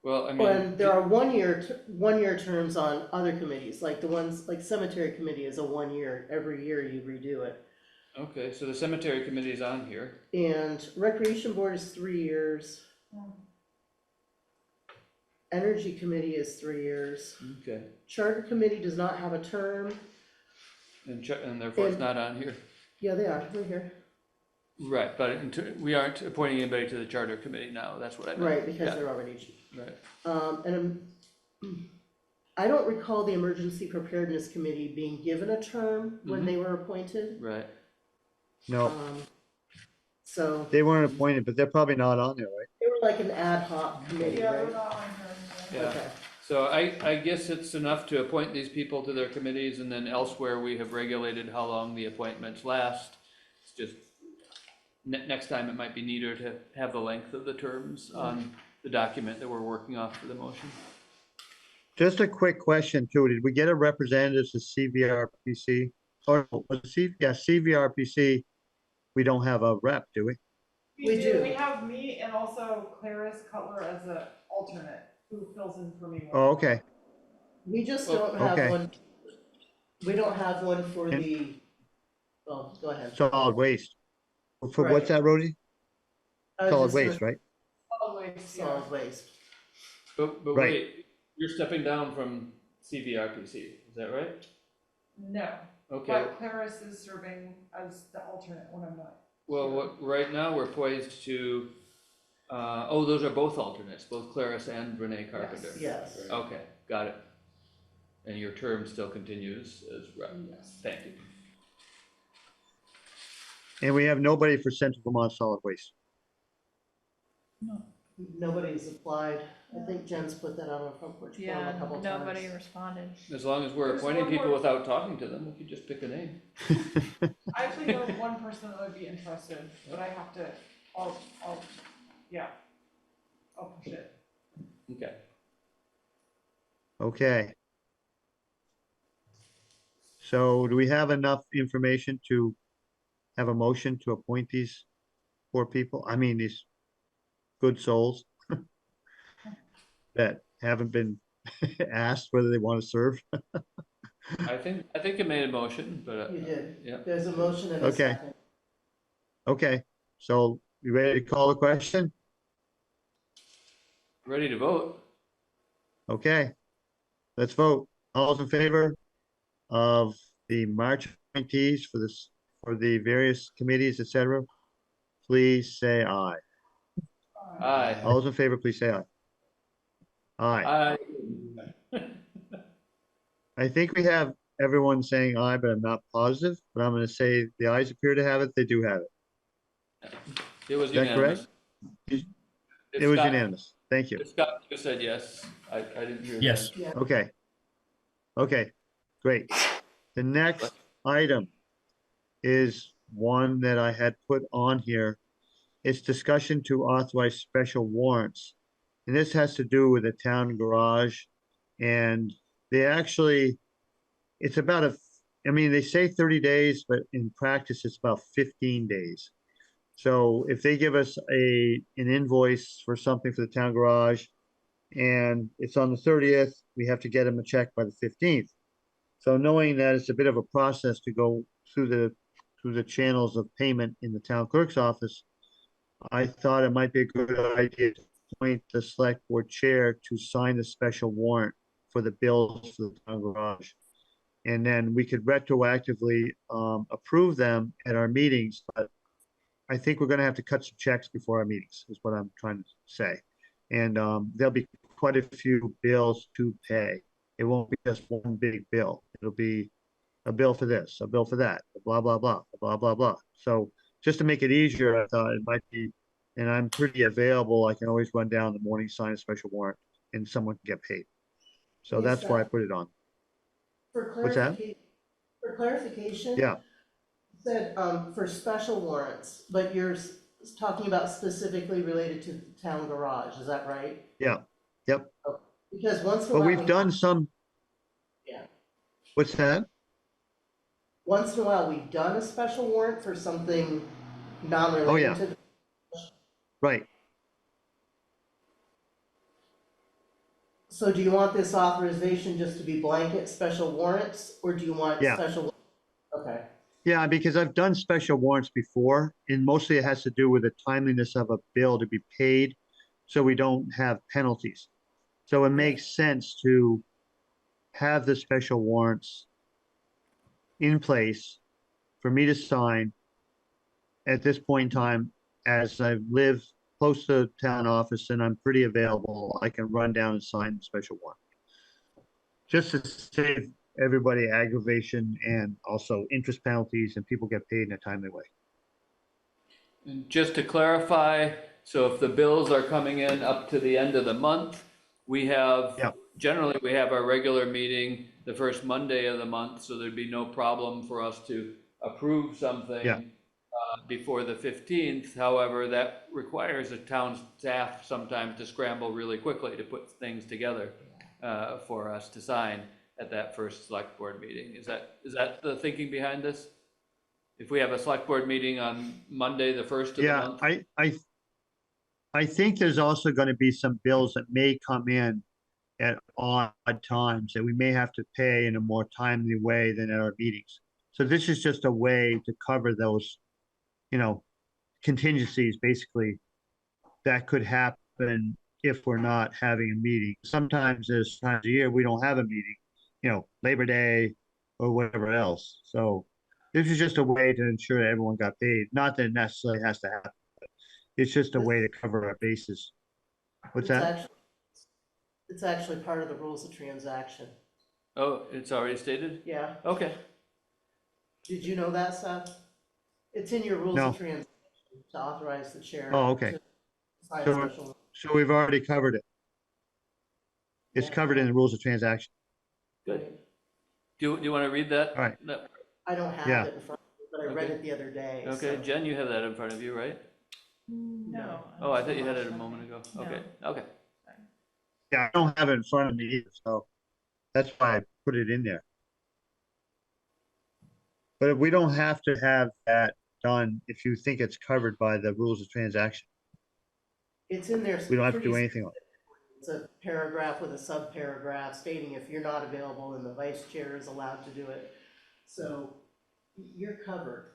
S3: Well, I mean.
S4: And there are one-year terms on other committees, like the ones, like cemetery committee is a 1 year, every year you redo it.
S3: Okay, so the cemetery committee is on here.
S4: And Recreation Board is 3 years. Energy Committee is 3 years.
S3: Okay,
S4: Charter Committee does not have a term.
S3: and therefore it's not on here.
S4: Yeah, they are, right here.
S3: Right, but we aren't appointing anybody to the charter committee now, that's what I meant.
S4: Right, because
S3: Yeah,
S4: they're already.
S3: right.
S4: I don't recall the Emergency Preparedness Committee being given a term when they were appointed.
S3: Right.
S1: No,
S4: So
S1: they weren't appointed, but they're probably not on there, right?
S4: they were like an ad hoc committee,
S6: Yeah, they're
S4: right?
S6: not on here.
S3: Yeah.
S4: Okay.
S3: So I guess it's enough to appoint these people to their committees, and then elsewhere we have regulated how long the appointments last. It's just, next time it might be neater to have the length of the terms on the document that we're working off for the motion.
S1: Just a quick question too. Did we get a representative to CVRPC? Or was it CVRPC? We don't have a rep, do we?
S4: We do.
S6: We have me and also Clarice Cutler as an alternate who fills in for me. when-
S1: Oh, okay.
S4: We just don't have
S1: Okay.
S4: one. We don't have one for
S1: And-
S4: the, well, go ahead.
S1: Solid waste. For
S4: Right.
S1: what's that, Rosie?
S4: I was
S1: Solid
S4: just gonna-
S1: waste, right?
S6: Solid waste, yeah.
S4: Solid waste.
S3: But
S1: Right.
S3: wait, you're stepping down from CVRPC, is that right?
S6: No,
S3: Okay,
S6: but Clarice is serving as the alternate when I'm not.
S3: well, right now we're poised to, those are both alternates, both Clarice and Renee Carpenter.
S4: Yes.
S3: Okay, got it. And your term still continues as rep?
S6: Yes.
S3: Thank you.
S1: And we have nobody for Central Vermont Solid Waste.
S4: Nobody's applied. I think Jen's put that on a front porch forum a
S2: Yeah,
S4: couple times.
S2: nobody responded.
S3: As long as we're
S6: There's
S3: appointing
S6: one
S3: people
S6: more-
S3: without talking to them, we could just pick a name.
S6: I actually know one person that would be interested, but I have to, yeah. I'll push it.
S3: Okay.
S1: Okay. So do we have enough information to have a motion to appoint these poor people? I mean, these good souls that haven't been asked whether they want to serve?
S3: I think you made a motion, but.
S4: You did.
S3: Yeah.
S4: There's a motion and a
S1: Okay.
S4: second.
S1: Okay, so you ready to call the question?
S3: Ready to vote?
S1: Okay, let's vote. All those in favor of the March appointees for this, for the various committees, et cetera, please say aye.
S3: Aye.
S1: All those in favor, please say aye. Aye.
S3: Aye.
S1: I think we have everyone saying aye, but I'm not positive, but I'm gonna say the ayes appear to have it, they do have it.
S3: It was
S1: Is that
S3: unanimous.
S1: correct?
S3: If
S1: It was
S3: Scott-
S1: unanimous. Thank you.
S3: if Scott, you said yes. I didn't hear that.
S5: Yes.
S4: Yeah.
S1: Okay. Okay, great. The next item is one that I had put on here. It's discussion to authorize special warrants. And this has to do with the town garage. And they actually, it's about I mean, they say 30 days, but in practice, it's about 15 days. So if they give us an invoice for something for the town garage and it's on the 30th, we have to get them a check by the 15th. So knowing that it's a bit of a process to go through the channels of payment in the town clerk's office, I thought it might be a good idea to appoint the select board chair to sign the special warrant for the bills for the town garage. And then we could retroactively approve them at our meetings, but I think we're gonna have to cut some checks before our meetings, is what I'm trying to say. And there'll be quite a few bills to pay. It won't be just one big bill. It'll be a bill for this, a bill for that, blah, blah, blah, blah, blah, blah. So just to make it easier, I thought it might be, and I'm pretty available, I can always run down in the morning, sign a special warrant, and someone can get paid. So
S4: Yes,
S1: that's why I
S4: sir.
S1: put it on.
S4: For
S1: What's that?
S4: clarification.
S1: Yeah.
S4: Said, for special warrants, but you're talking about specifically related to the town garage, is that right?
S1: Yeah, yep.
S4: Because once in a
S1: But
S4: while.
S1: we've done some.
S4: Yeah.
S1: What's that?
S4: Once in a while, we've done a special warrant for something
S1: Oh,
S4: non-related
S1: yeah.
S4: to.
S1: Right.
S4: So do you want this authorization just to be blanket special warrants, or do you want
S1: Yeah.
S4: special? Okay,
S1: Yeah, because I've done special warrants before, and mostly it has to do with the timeliness of a bill to be paid, so we don't have penalties. So it makes sense to have the special warrants in place for me to sign at this point in time, as I live close to the town office and I'm pretty available, I can run down and sign the special warrant. Just to save everybody aggravation and also interest penalties, and people get paid in a timely way.
S3: And just to clarify, so if the bills are coming in up to the end of the month, we have,
S1: Yep.
S3: generally, we have our regular meeting the first Monday of the month, so there'd be no problem for us to approve something
S1: Yeah.
S3: before the 15th. However, that requires a town staff sometimes to scramble really quickly to put things together for us to sign at that first select board meeting. Is that the thinking behind this? If we have a select board meeting on Monday, the first of the
S1: Yeah,
S3: month?
S1: I think there's also gonna be some bills that may come in at odd times that we may have to pay in a more timely way than at our meetings. So this is just a way to cover those, contingencies, basically, that could happen if we're not having a meeting. Sometimes there's times a year we don't have a meeting, Labor Day or whatever else. So this is just a way to ensure that everyone got paid. Not that it necessarily has to happen. It's just a way to cover our bases. What's
S4: It's
S1: that?
S4: actually, it's actually part of the rules of transaction.
S3: Oh, it's already stated?
S4: Yeah.
S3: Okay.
S4: Did you know that, Seth? It's in your rules
S1: No.
S4: of transaction to authorize the chair.
S1: Oh, okay.
S4: to sign
S1: So,
S4: special.
S1: so we've already covered it. It's
S4: Yeah.
S1: covered in the rules of transaction.
S3: Good. Do you want to read that?
S1: All right.
S4: I don't have
S1: Yeah.
S4: it in front of me, but I read
S3: Okay.
S4: it the other day.
S3: Okay,
S4: so-
S3: Jen, you have that in front of you, right?
S2: No.
S3: Oh, I thought you had it a moment ago.
S2: No.
S3: Okay, okay.
S1: Yeah, I don't have it in front of me either, so that's why I put it in there. But we don't have to have that done if you think it's covered by the rules of transaction.
S4: It's in there.
S1: We don't have to do
S4: pretty
S1: anything else.
S4: It's a paragraph with a subparagraph stating if you're not available and the vice chair is allowed to do it. So you're covered.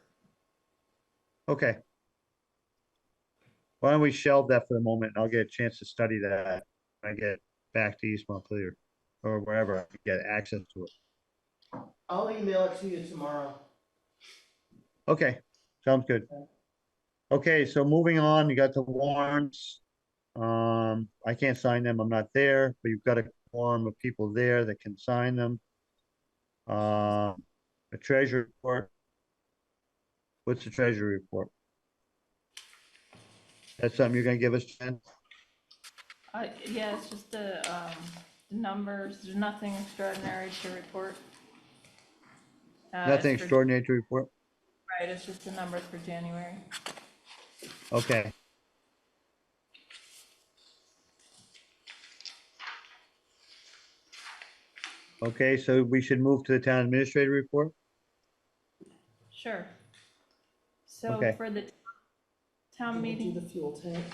S1: Okay. Why don't we shelve that for the moment, and I'll get a chance to study that when I get back to East Montpelier or wherever I can get access to it.
S4: I'll email it to you tomorrow.
S1: Okay, sounds good. Okay, so moving on, you got the warrants. I can't sign them, I'm not there, but you've got a quorum of people there that can sign them. A treasury report. What's the treasury report? That's something you're gonna give us, Jen?
S2: Yeah, it's just the numbers, there's nothing extraordinary to report.
S1: Nothing
S2: It's for-
S1: extraordinary to report?
S2: Right, it's just the numbers for January.
S1: Okay. Okay, so we should move to the town administrator report?
S2: Sure. So
S1: Okay.
S2: for the town
S4: Can we do
S2: meeting,
S4: the fuel tank,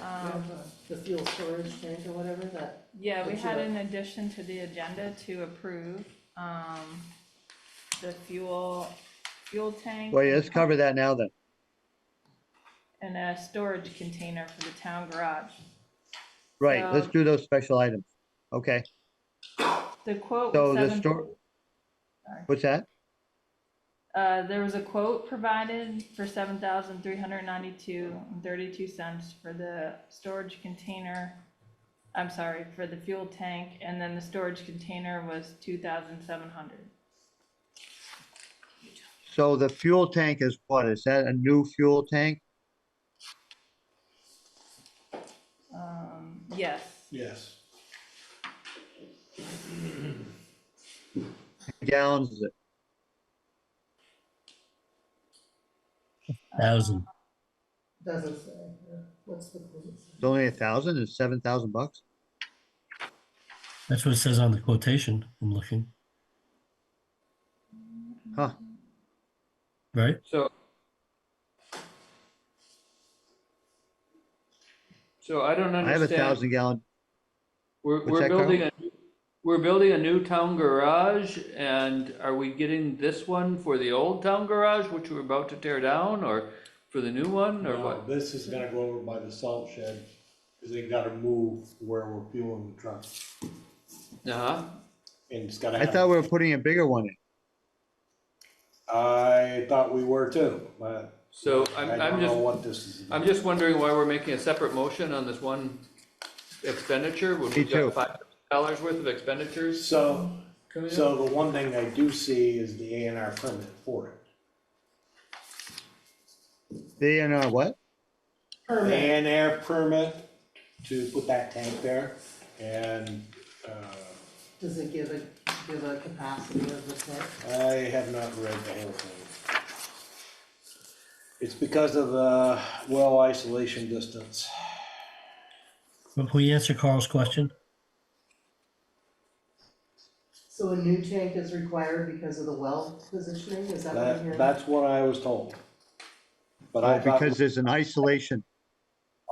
S2: um,
S4: the fuel storage tank or whatever that?
S2: yeah, we
S4: But
S2: had
S4: you-
S2: an addition to the agenda to approve, the fuel tank.
S1: Well, yeah, let's cover that now then.
S2: And a storage container for the town garage.
S1: Right, let's
S2: So-
S1: do those special items. Okay,
S2: The quote
S1: so
S2: was
S1: the
S2: seven,
S1: store,
S2: sorry.
S1: what's that?
S2: There was a quote provided for $7,392.32 for the storage container. I'm sorry, for the fuel tank, and then the storage container was $2,700.
S1: So the fuel tank is what? Is that a new fuel tank?
S2: Yes,
S7: Yes.
S1: Gallons is it?
S5: 1,000.
S4: Doesn't say, what's the quote?
S1: It's only 1,000, it's $7,000?
S5: That's what it says on the quotation. I'm looking,
S1: Huh,
S5: right?
S3: So I don't
S1: I have
S3: understand.
S1: 1,000 gallon,
S3: We're
S1: What's that, Carl?
S3: building we're building a new town garage, and are we getting this one for the old town garage, which we're about to tear down, or for the new one, or
S7: No,
S3: what?
S7: this is gonna go over by the salt shed, cause they gotta move where we're fueling the truck,
S3: Uh-huh,
S7: and it's gotta
S1: I
S7: have.
S1: thought we were putting a bigger one in.
S7: I thought we were too, but
S3: so
S7: I
S3: I'm
S7: don't know
S3: just,
S7: what this is about.
S3: I'm just wondering why we're making a separate motion on this one expenditure, when
S1: Me
S3: we've
S1: too.
S3: got $5 worth of expenditures
S7: So,
S3: coming up?
S7: so the one thing I do see is the A and R permit for it.
S1: They in what?
S7: A
S4: Permit,
S7: and R permit to put that tank there, and,
S4: does it give a capacity of the tank?
S7: I have not read the whole thing. It's because of the well isolation distance.
S5: Will we answer Carl's question?
S4: So a new tank is required because of the well positioning, is that what I'm hearing?
S7: That's what I was told. But I
S1: Oh,
S7: thought,
S1: because there's an isolation.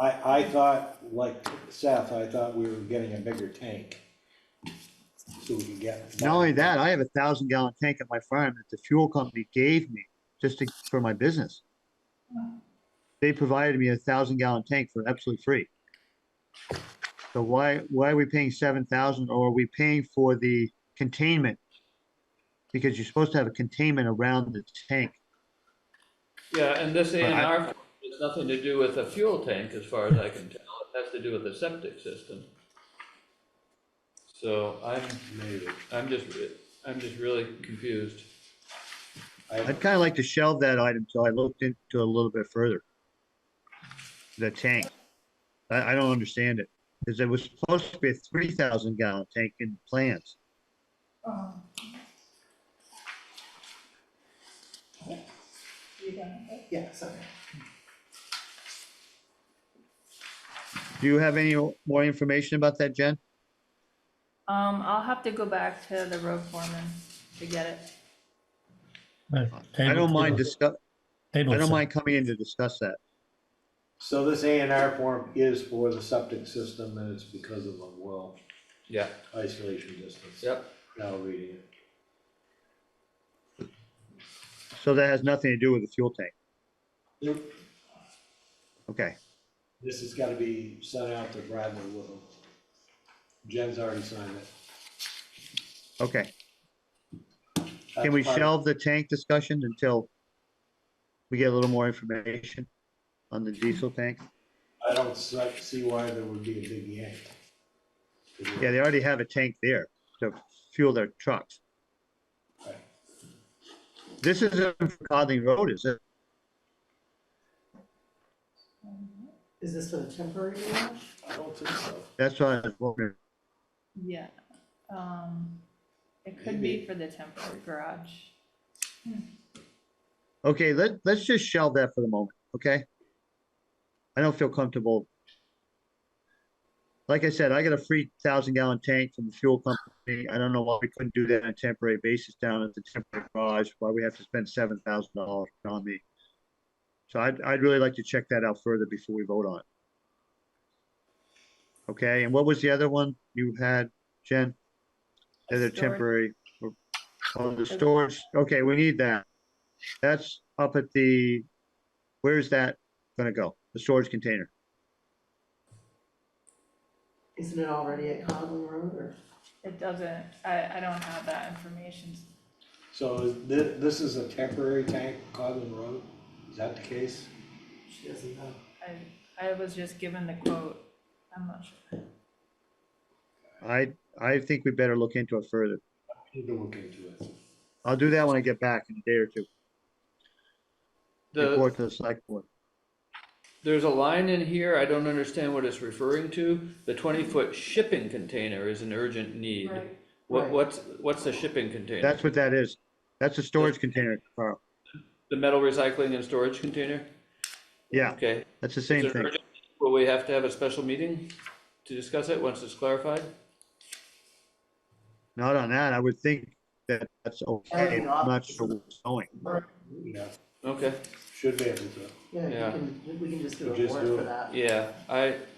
S7: I thought, like Seth, I thought we were getting a bigger tank. So we could get.
S1: Not only that, I have a 1,000-gallon tank at my farm that the fuel company gave me for my business. They provided me a 1,000-gallon tank for absolutely free. So why are we paying 7,000, or are we paying for the containment? Because you're supposed to have a containment around the tank.
S3: Yeah, and this A and
S1: I-
S3: R has nothing to do with a fuel tank, as far as I can tell, it has to do with the septic system. So
S7: Maybe.
S3: I'm just really confused.
S1: I'd kind of like to shelve that item till I looked into it a little bit further. The tank. I don't understand it, because it was supposed to be a 3,000-gallon tank in plans.
S4: Yes, okay.
S1: Do you have any more information about that, Jen?
S2: I'll have to go back to the road foreman to get it.
S5: Right,
S1: I don't mind
S5: table
S1: I
S5: it,
S1: don't
S5: sir.
S1: mind coming in to discuss that.
S7: So this A and R form is for the septic system, and it's because of the well
S3: Yeah,
S7: isolation distance.
S3: yep.
S7: Now reading it.
S1: So that has nothing to do with the fuel tank.
S7: Nope.
S1: Okay,
S7: This has gotta be sent out to Bradley with them. Jen's already signed it.
S1: okay.
S7: That's
S1: Can we
S7: part-
S1: shelve the tank discussion until we get a little more information on the diesel tank?
S7: I don't see why there would be a big yank.
S1: Yeah, they already have a tank there to fuel their trucks.
S7: Right.
S1: This isn't for Codling Road, is it?
S4: Is this for the temporary garage?
S7: I don't think so.
S1: That's what I was wondering.
S2: Yeah, it could be for the temporary garage.
S1: Okay, let's just shelve that for the moment, okay? I don't feel comfortable. Like I said, I got a free 1,000-gallon tank from the fuel company. I don't know why we couldn't do that on a temporary basis down at the temporary garage, why we have to spend $7,000 on me. So I'd really like to check that out further before we vote on it. Okay, and what was the other one you had, Jen? The other
S2: Storage.
S1: temporary, oh, the storage, okay, we need that. That's up at where's that gonna go? The storage container?
S4: Isn't it already at Codling Road or?
S2: It doesn't, I don't have that information.
S7: So this is a temporary tank, Codling Road? Is that the case?
S4: She doesn't know.
S2: I was just given the quote, I'm not sure.
S1: I think we better look into it further.
S7: Need to look into it.
S1: I'll do that when I get back in a day or two. Report to the select board.
S3: There's a line in here, I don't understand what it's referring to. The 20-foot shipping container is an urgent need.
S4: Right.
S3: What's the shipping container?
S1: That's what that is. That's a storage container, Carl.
S3: The metal recycling and storage container?
S1: Yeah,
S3: Okay.
S1: that's the
S3: Is
S1: same
S3: it
S1: thing.
S3: urgent? Will we have to have a special meeting to discuss it once it's clarified?
S1: Not on that. I would think that that's okay. I'm not sure where it's going.
S7: Yeah,
S3: Okay.
S7: should be able to.
S3: Yeah.
S4: We can just do a
S7: Just
S4: warrant
S7: do
S4: for
S7: it.
S4: that.
S3: Yeah,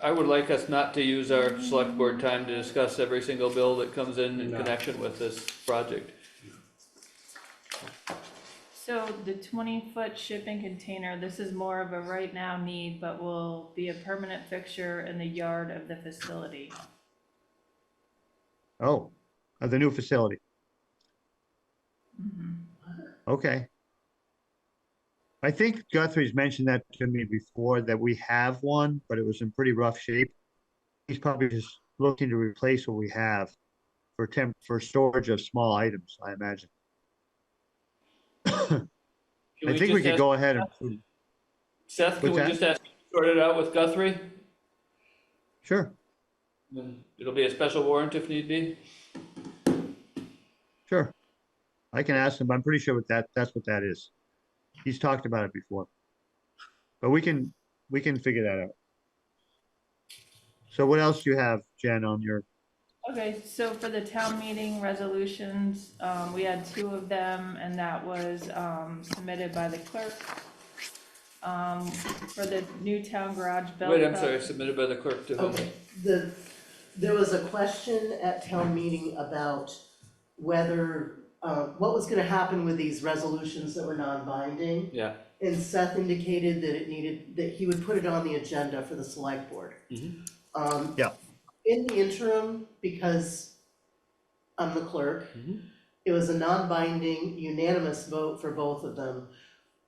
S3: I would like us not to use our select board time to discuss every single bill that comes in
S7: No.
S3: connection with this project.
S2: So the 20-foot shipping container, this is more of a right now need, but will be a permanent fixture in the yard of the facility.
S1: Oh, of the new facility.
S2: Mhm.
S1: Okay. I think Guthrie's mentioned that to me before, that we have one, but it was in pretty rough shape. He's probably just looking to replace what we have for storage of small items, I imagine.
S3: Can
S1: I think we
S3: just
S1: could
S3: ask-
S1: go ahead and,
S3: Seth, can
S1: What's
S3: we
S1: that?
S3: just ask you to sort it out with Guthrie?
S1: sure,
S3: Then it'll be a special warrant if need be.
S1: sure. I can ask him, but I'm pretty sure that's what that is. He's talked about it before. But we can figure that out. So what else do you have, Jen, on your,
S2: Okay, so for the town meeting resolutions, we had 2 of them, and that was submitted by the clerk. For the new town garage belt.
S3: Wait, I'm sorry, submitted by the clerk to whom?
S4: Okay, there was a question at town meeting about whether, what was gonna happen with these resolutions that were non-binding.
S3: Yeah,
S4: And Seth indicated that he would put it on the agenda for the select board.
S3: Mhm.
S1: Yeah.
S4: In the interim, because I'm the clerk,
S3: Mhm.
S4: it was a non-binding unanimous vote for both of them.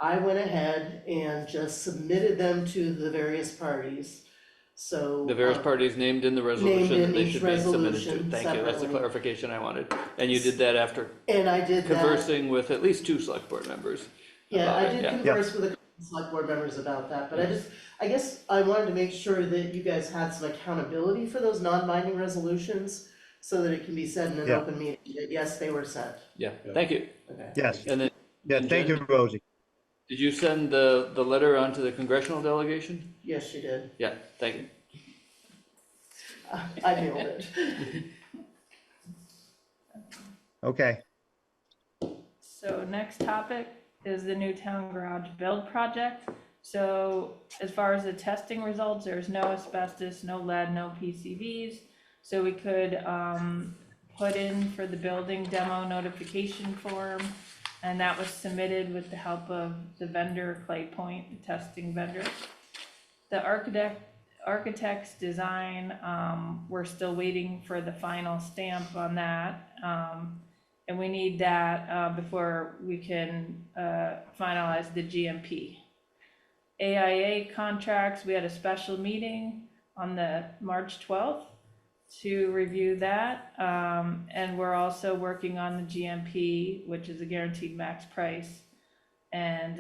S4: I went ahead and just submitted them to the various parties, so.
S3: the various parties named in the resolution
S4: in
S3: that they
S4: each
S3: should be submitted to.
S4: resolution
S3: Thank you, that's the
S4: separately.
S3: clarification I wanted. And you did that after
S4: And I did that.
S3: conversing with at least 2 select board members.
S4: Yeah,
S3: about
S4: I
S3: it,
S4: did
S3: yeah.
S4: converse with a couple of select board members about that, but I guess I wanted to make sure that you guys had some accountability for those non-binding resolutions, so that it can be said in an
S1: Yeah.
S4: open meeting, that yes, they were sent.
S3: Yeah, thank you.
S4: Okay.
S1: yes,
S3: And then,
S1: yeah,
S3: And
S1: thank
S3: Jen-
S1: you, Rosie.
S3: did you send the letter on to the congressional delegation?
S4: Yes, you did.
S3: Yeah, thank you.
S4: I nailed it.
S1: Okay,
S2: So next topic is the new town garage build project. So as far as the testing results, there's no asbestos, no lead, no PCBs. So we could put in for the building demo notification form, and that was submitted with the help of the vendor, Clay Point, the testing vendor. The architect's design, we're still waiting for the final stamp on that. And we need that before we can finalize the GMP. AIA contracts, we had a special meeting on the March 12th to review that. And we're also working on the GMP, which is a guaranteed max price. And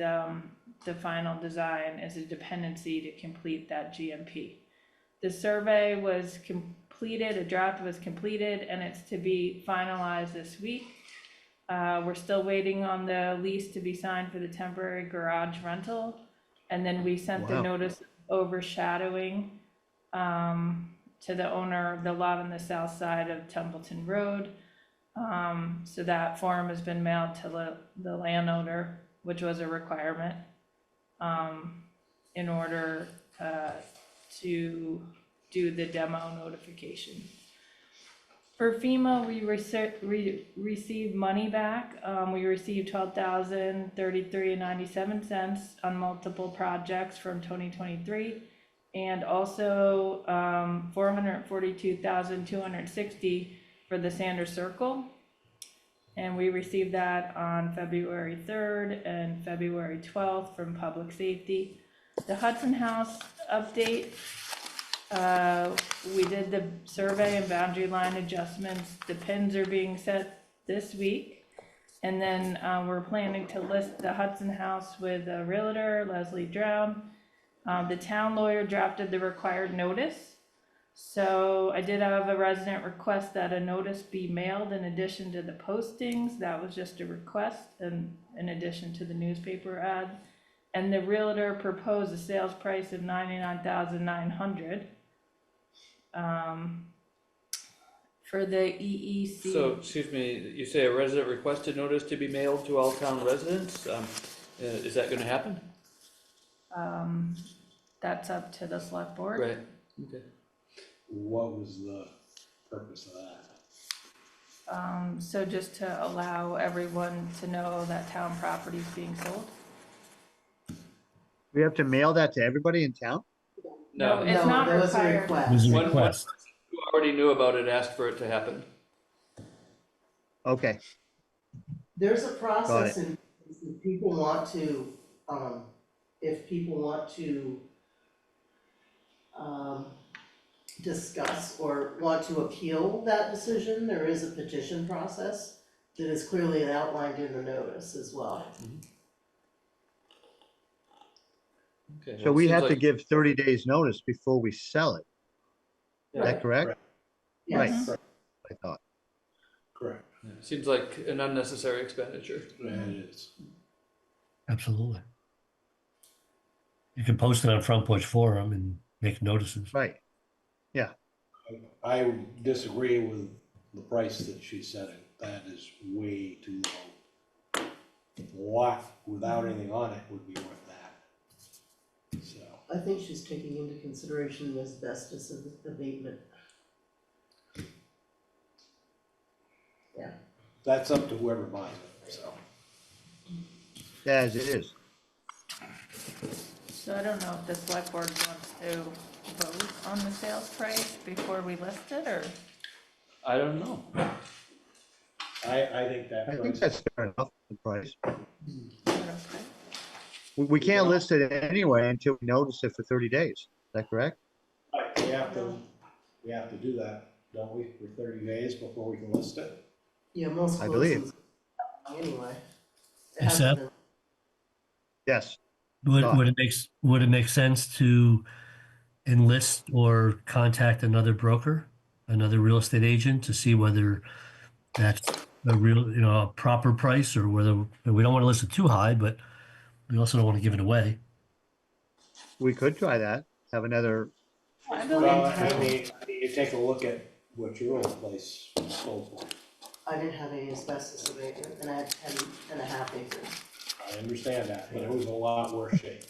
S2: the final design is a dependency to complete that GMP. The survey was completed, a draft was completed, and it's to be finalized this week. We're still waiting on the lease to be signed for the temporary garage rental. And then we sent the
S1: Wow.
S2: notice of overshadowing to the owner of the lot on the south side of Templeton Road. So that form has been mailed to the landowner, which was a requirement in order to do the demo notification. For FEMA, we received money back. We received $12,033.97 on multiple projects from 2023, and also $442,260 for the Sanders Circle. And we received that on February 3rd and February 12th from Public Safety. The Hudson House update, we did the survey and boundary line adjustments. The pins are being set this week. And then we're planning to list the Hudson House with a realtor, Leslie Drown. The town lawyer drafted the required notice. So I did have a resident request that a notice be mailed in addition to the postings. That was just a request and in addition to the newspaper ad. And the realtor proposed a sales price of $99,900. For the EEC.
S3: So, excuse me, you say a resident requested notice to be mailed to all town residents? Is that gonna happen?
S2: That's up to the select board.
S3: Right, okay.
S7: What was the purpose of that?
S2: So just to allow everyone to know that town property is being sold.
S1: We have to mail that to everybody in town?
S3: No,
S2: It's not
S4: there was a
S2: required.
S5: It was
S4: request.
S5: a
S3: One-
S5: request.
S3: who already knew about it asked for it to happen.
S1: Okay,
S4: There's a process in, if people want to, if people want to, discuss or want to appeal that decision, there is a petition process that is clearly outlined in the notice as well.
S3: Okay,
S1: so
S3: well, it
S1: we
S3: seems
S1: have to
S3: like-
S1: give 30 days notice before we sell it. Is that correct?
S4: Yes.
S1: I thought.
S7: Correct.
S3: Seems like an unnecessary expenditure.
S7: And it is.
S5: Absolutely. You can post it on Front Porch Forum and make notices.
S1: Right.
S7: I disagree with the price that she's setting. That is way too low. A lot without anything on it would be worth that. So,
S4: I think she's taking into consideration the asbestos abatement.
S7: that's up to whoever buys it, so.
S1: As it is.
S2: So I don't know if the select board wants to vote on the sales price before we list it, or?
S3: I don't know.
S7: I think that
S1: I think
S7: price,
S1: that's fair enough, the price.
S2: Okay.
S1: We can't list it anyway until we notice it for 30 days. Is that correct?
S7: we have to do that, don't we, for 30 days before we can list it?
S4: Yeah, most
S1: I believe.
S4: closings, anyway. It
S5: Except-
S4: hasn't been-
S1: Yes.
S5: Would it make sense to enlist or contact another broker, another real estate agent to see whether that's a real, a proper price, or whether we don't want to list it too high, but we also don't want to give it away.
S1: We could try that. Have another,
S2: I
S7: Well,
S2: believe
S7: I mean, you take a look at what your old place sold for.
S4: I didn't have any asbestos abatement, and I had 10.5 acres.
S7: I understand that, but it was a lot worse shape.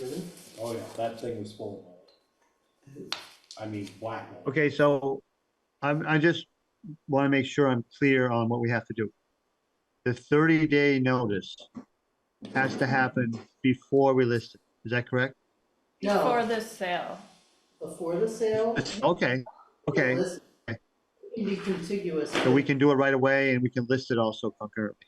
S4: Really?
S7: Oh yeah, that thing was full of mold. I mean, black mold.
S1: okay, so I just want to make sure I'm clear on what we have to do. The 30-day notice has to happen before we list it. Is that correct?
S2: before
S4: No,
S2: this sale.
S4: before the sale.
S1: Okay, okay.
S4: Listen, it can be contiguous.
S1: So we can do it right away and we can list it also concurrently.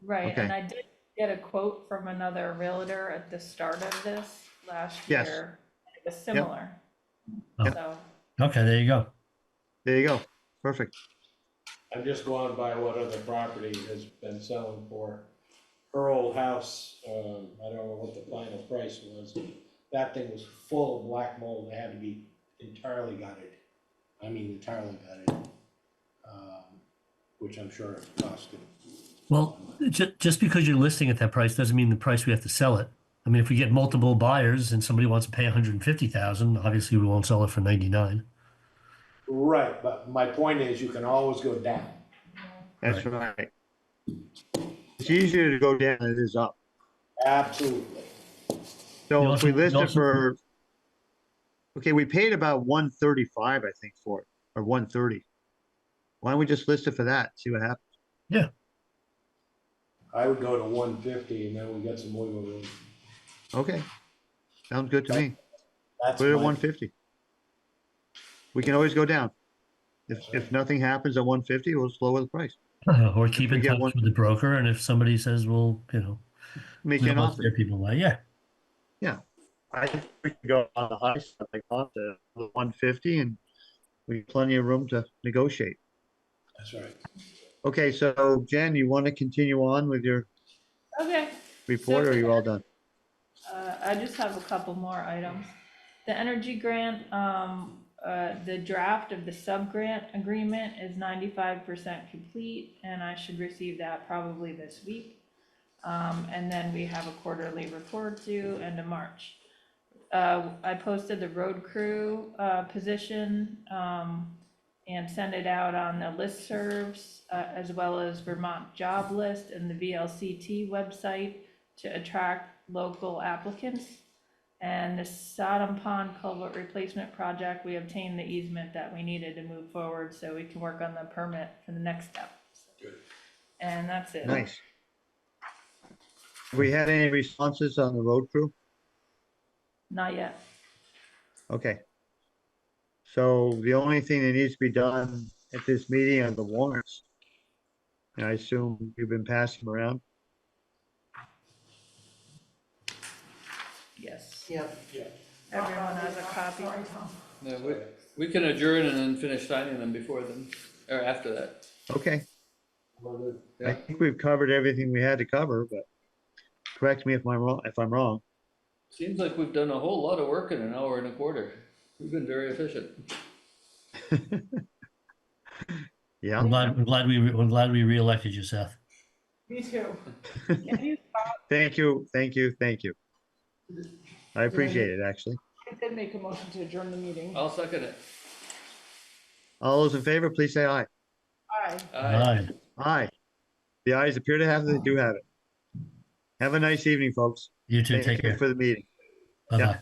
S2: Right,
S1: Okay.
S2: and I did get a quote from another realtor at the start of this last
S1: Yes.
S2: year. It was similar.
S5: Yep.
S2: So,
S5: Okay, there you go.
S1: There you go. Perfect.
S7: I'm just going by what other property has been selling for. Her old house, I don't know what the final price was. That thing was full of black mold. It had to be entirely gutted. I mean, entirely gutted. Which I'm sure it cost him.
S5: Well, just because you're listing at that price doesn't mean the price we have to sell it. I mean, if we get multiple buyers and somebody wants to pay 150,000, obviously we won't sell it for 99.
S7: Right, but my point is you can always go down.
S1: That's right. It's easier to go down than it is up.
S7: Absolutely.
S1: So
S5: You
S1: if
S5: also-
S1: we list
S5: you
S1: it
S5: also-
S1: for, okay, we paid about 135, I think, for it, or 130. Why don't we just list it for that, see what happens?
S7: I would go to 150 and then we got some wiggle room.
S1: Okay, sounds good to me.
S7: That's
S1: Put it at
S7: my-
S1: 150. We can always go down. If nothing happens at 150, we'll just lower the price.
S5: Or keep
S1: we
S5: in
S1: get
S5: touch
S1: one-
S5: with the broker, and if somebody says, well,
S1: Make
S5: we
S1: an
S5: don't want to
S1: offer.
S5: scare people away, yeah.
S1: I think we can go on the high side, like on the 150, and we have plenty of room to negotiate.
S7: That's right.
S1: Okay, so Jen, you want to continue on with your
S2: okay.
S1: report, or are you all done?
S2: I just have a couple more items. The energy grant, the draft of the sub-grant agreement is 95% complete, and I should receive that probably this week. And then we have a quarterly report due end of March. I posted the road crew, position, and sent it out on the listservs, as well as Vermont Job List and the VLCT website to attract local applicants. And the Sodom Pond culvert replacement project, we obtained the easement that we needed to move forward so we can work on the permit for the next step. And that's it.
S1: Nice. Have we had any responses on the road crew?
S2: Not yet.
S1: Okay. So the only thing that needs to be done at this meeting are the warrants. And I assume you've been passing them around.
S2: Yes.
S4: Yep.
S2: Everyone has a copy.
S3: Yeah, we can adjourn and then finish signing them before then, or after that.
S1: Okay, I
S3: Yeah,
S1: think we've covered everything we had to cover, but correct me if I'm wrong.
S3: seems like we've done a whole lot of work in an hour and a quarter. We've been very efficient.
S1: Yeah,
S5: I'm glad we reelected you, Seth.
S6: Me too. Can you stop?
S1: thank you. I appreciate it, actually.
S6: I did make a motion to adjourn the meeting.
S3: I'll second it.
S1: All those in favor, please say aye.
S6: Aye.
S3: Aye.
S1: Aye. The ayes appear to have it, they do have it. Have a nice evening, folks.
S5: You too,
S1: Thank
S5: take
S1: you
S5: care.
S1: for the meeting.
S5: Bye-bye.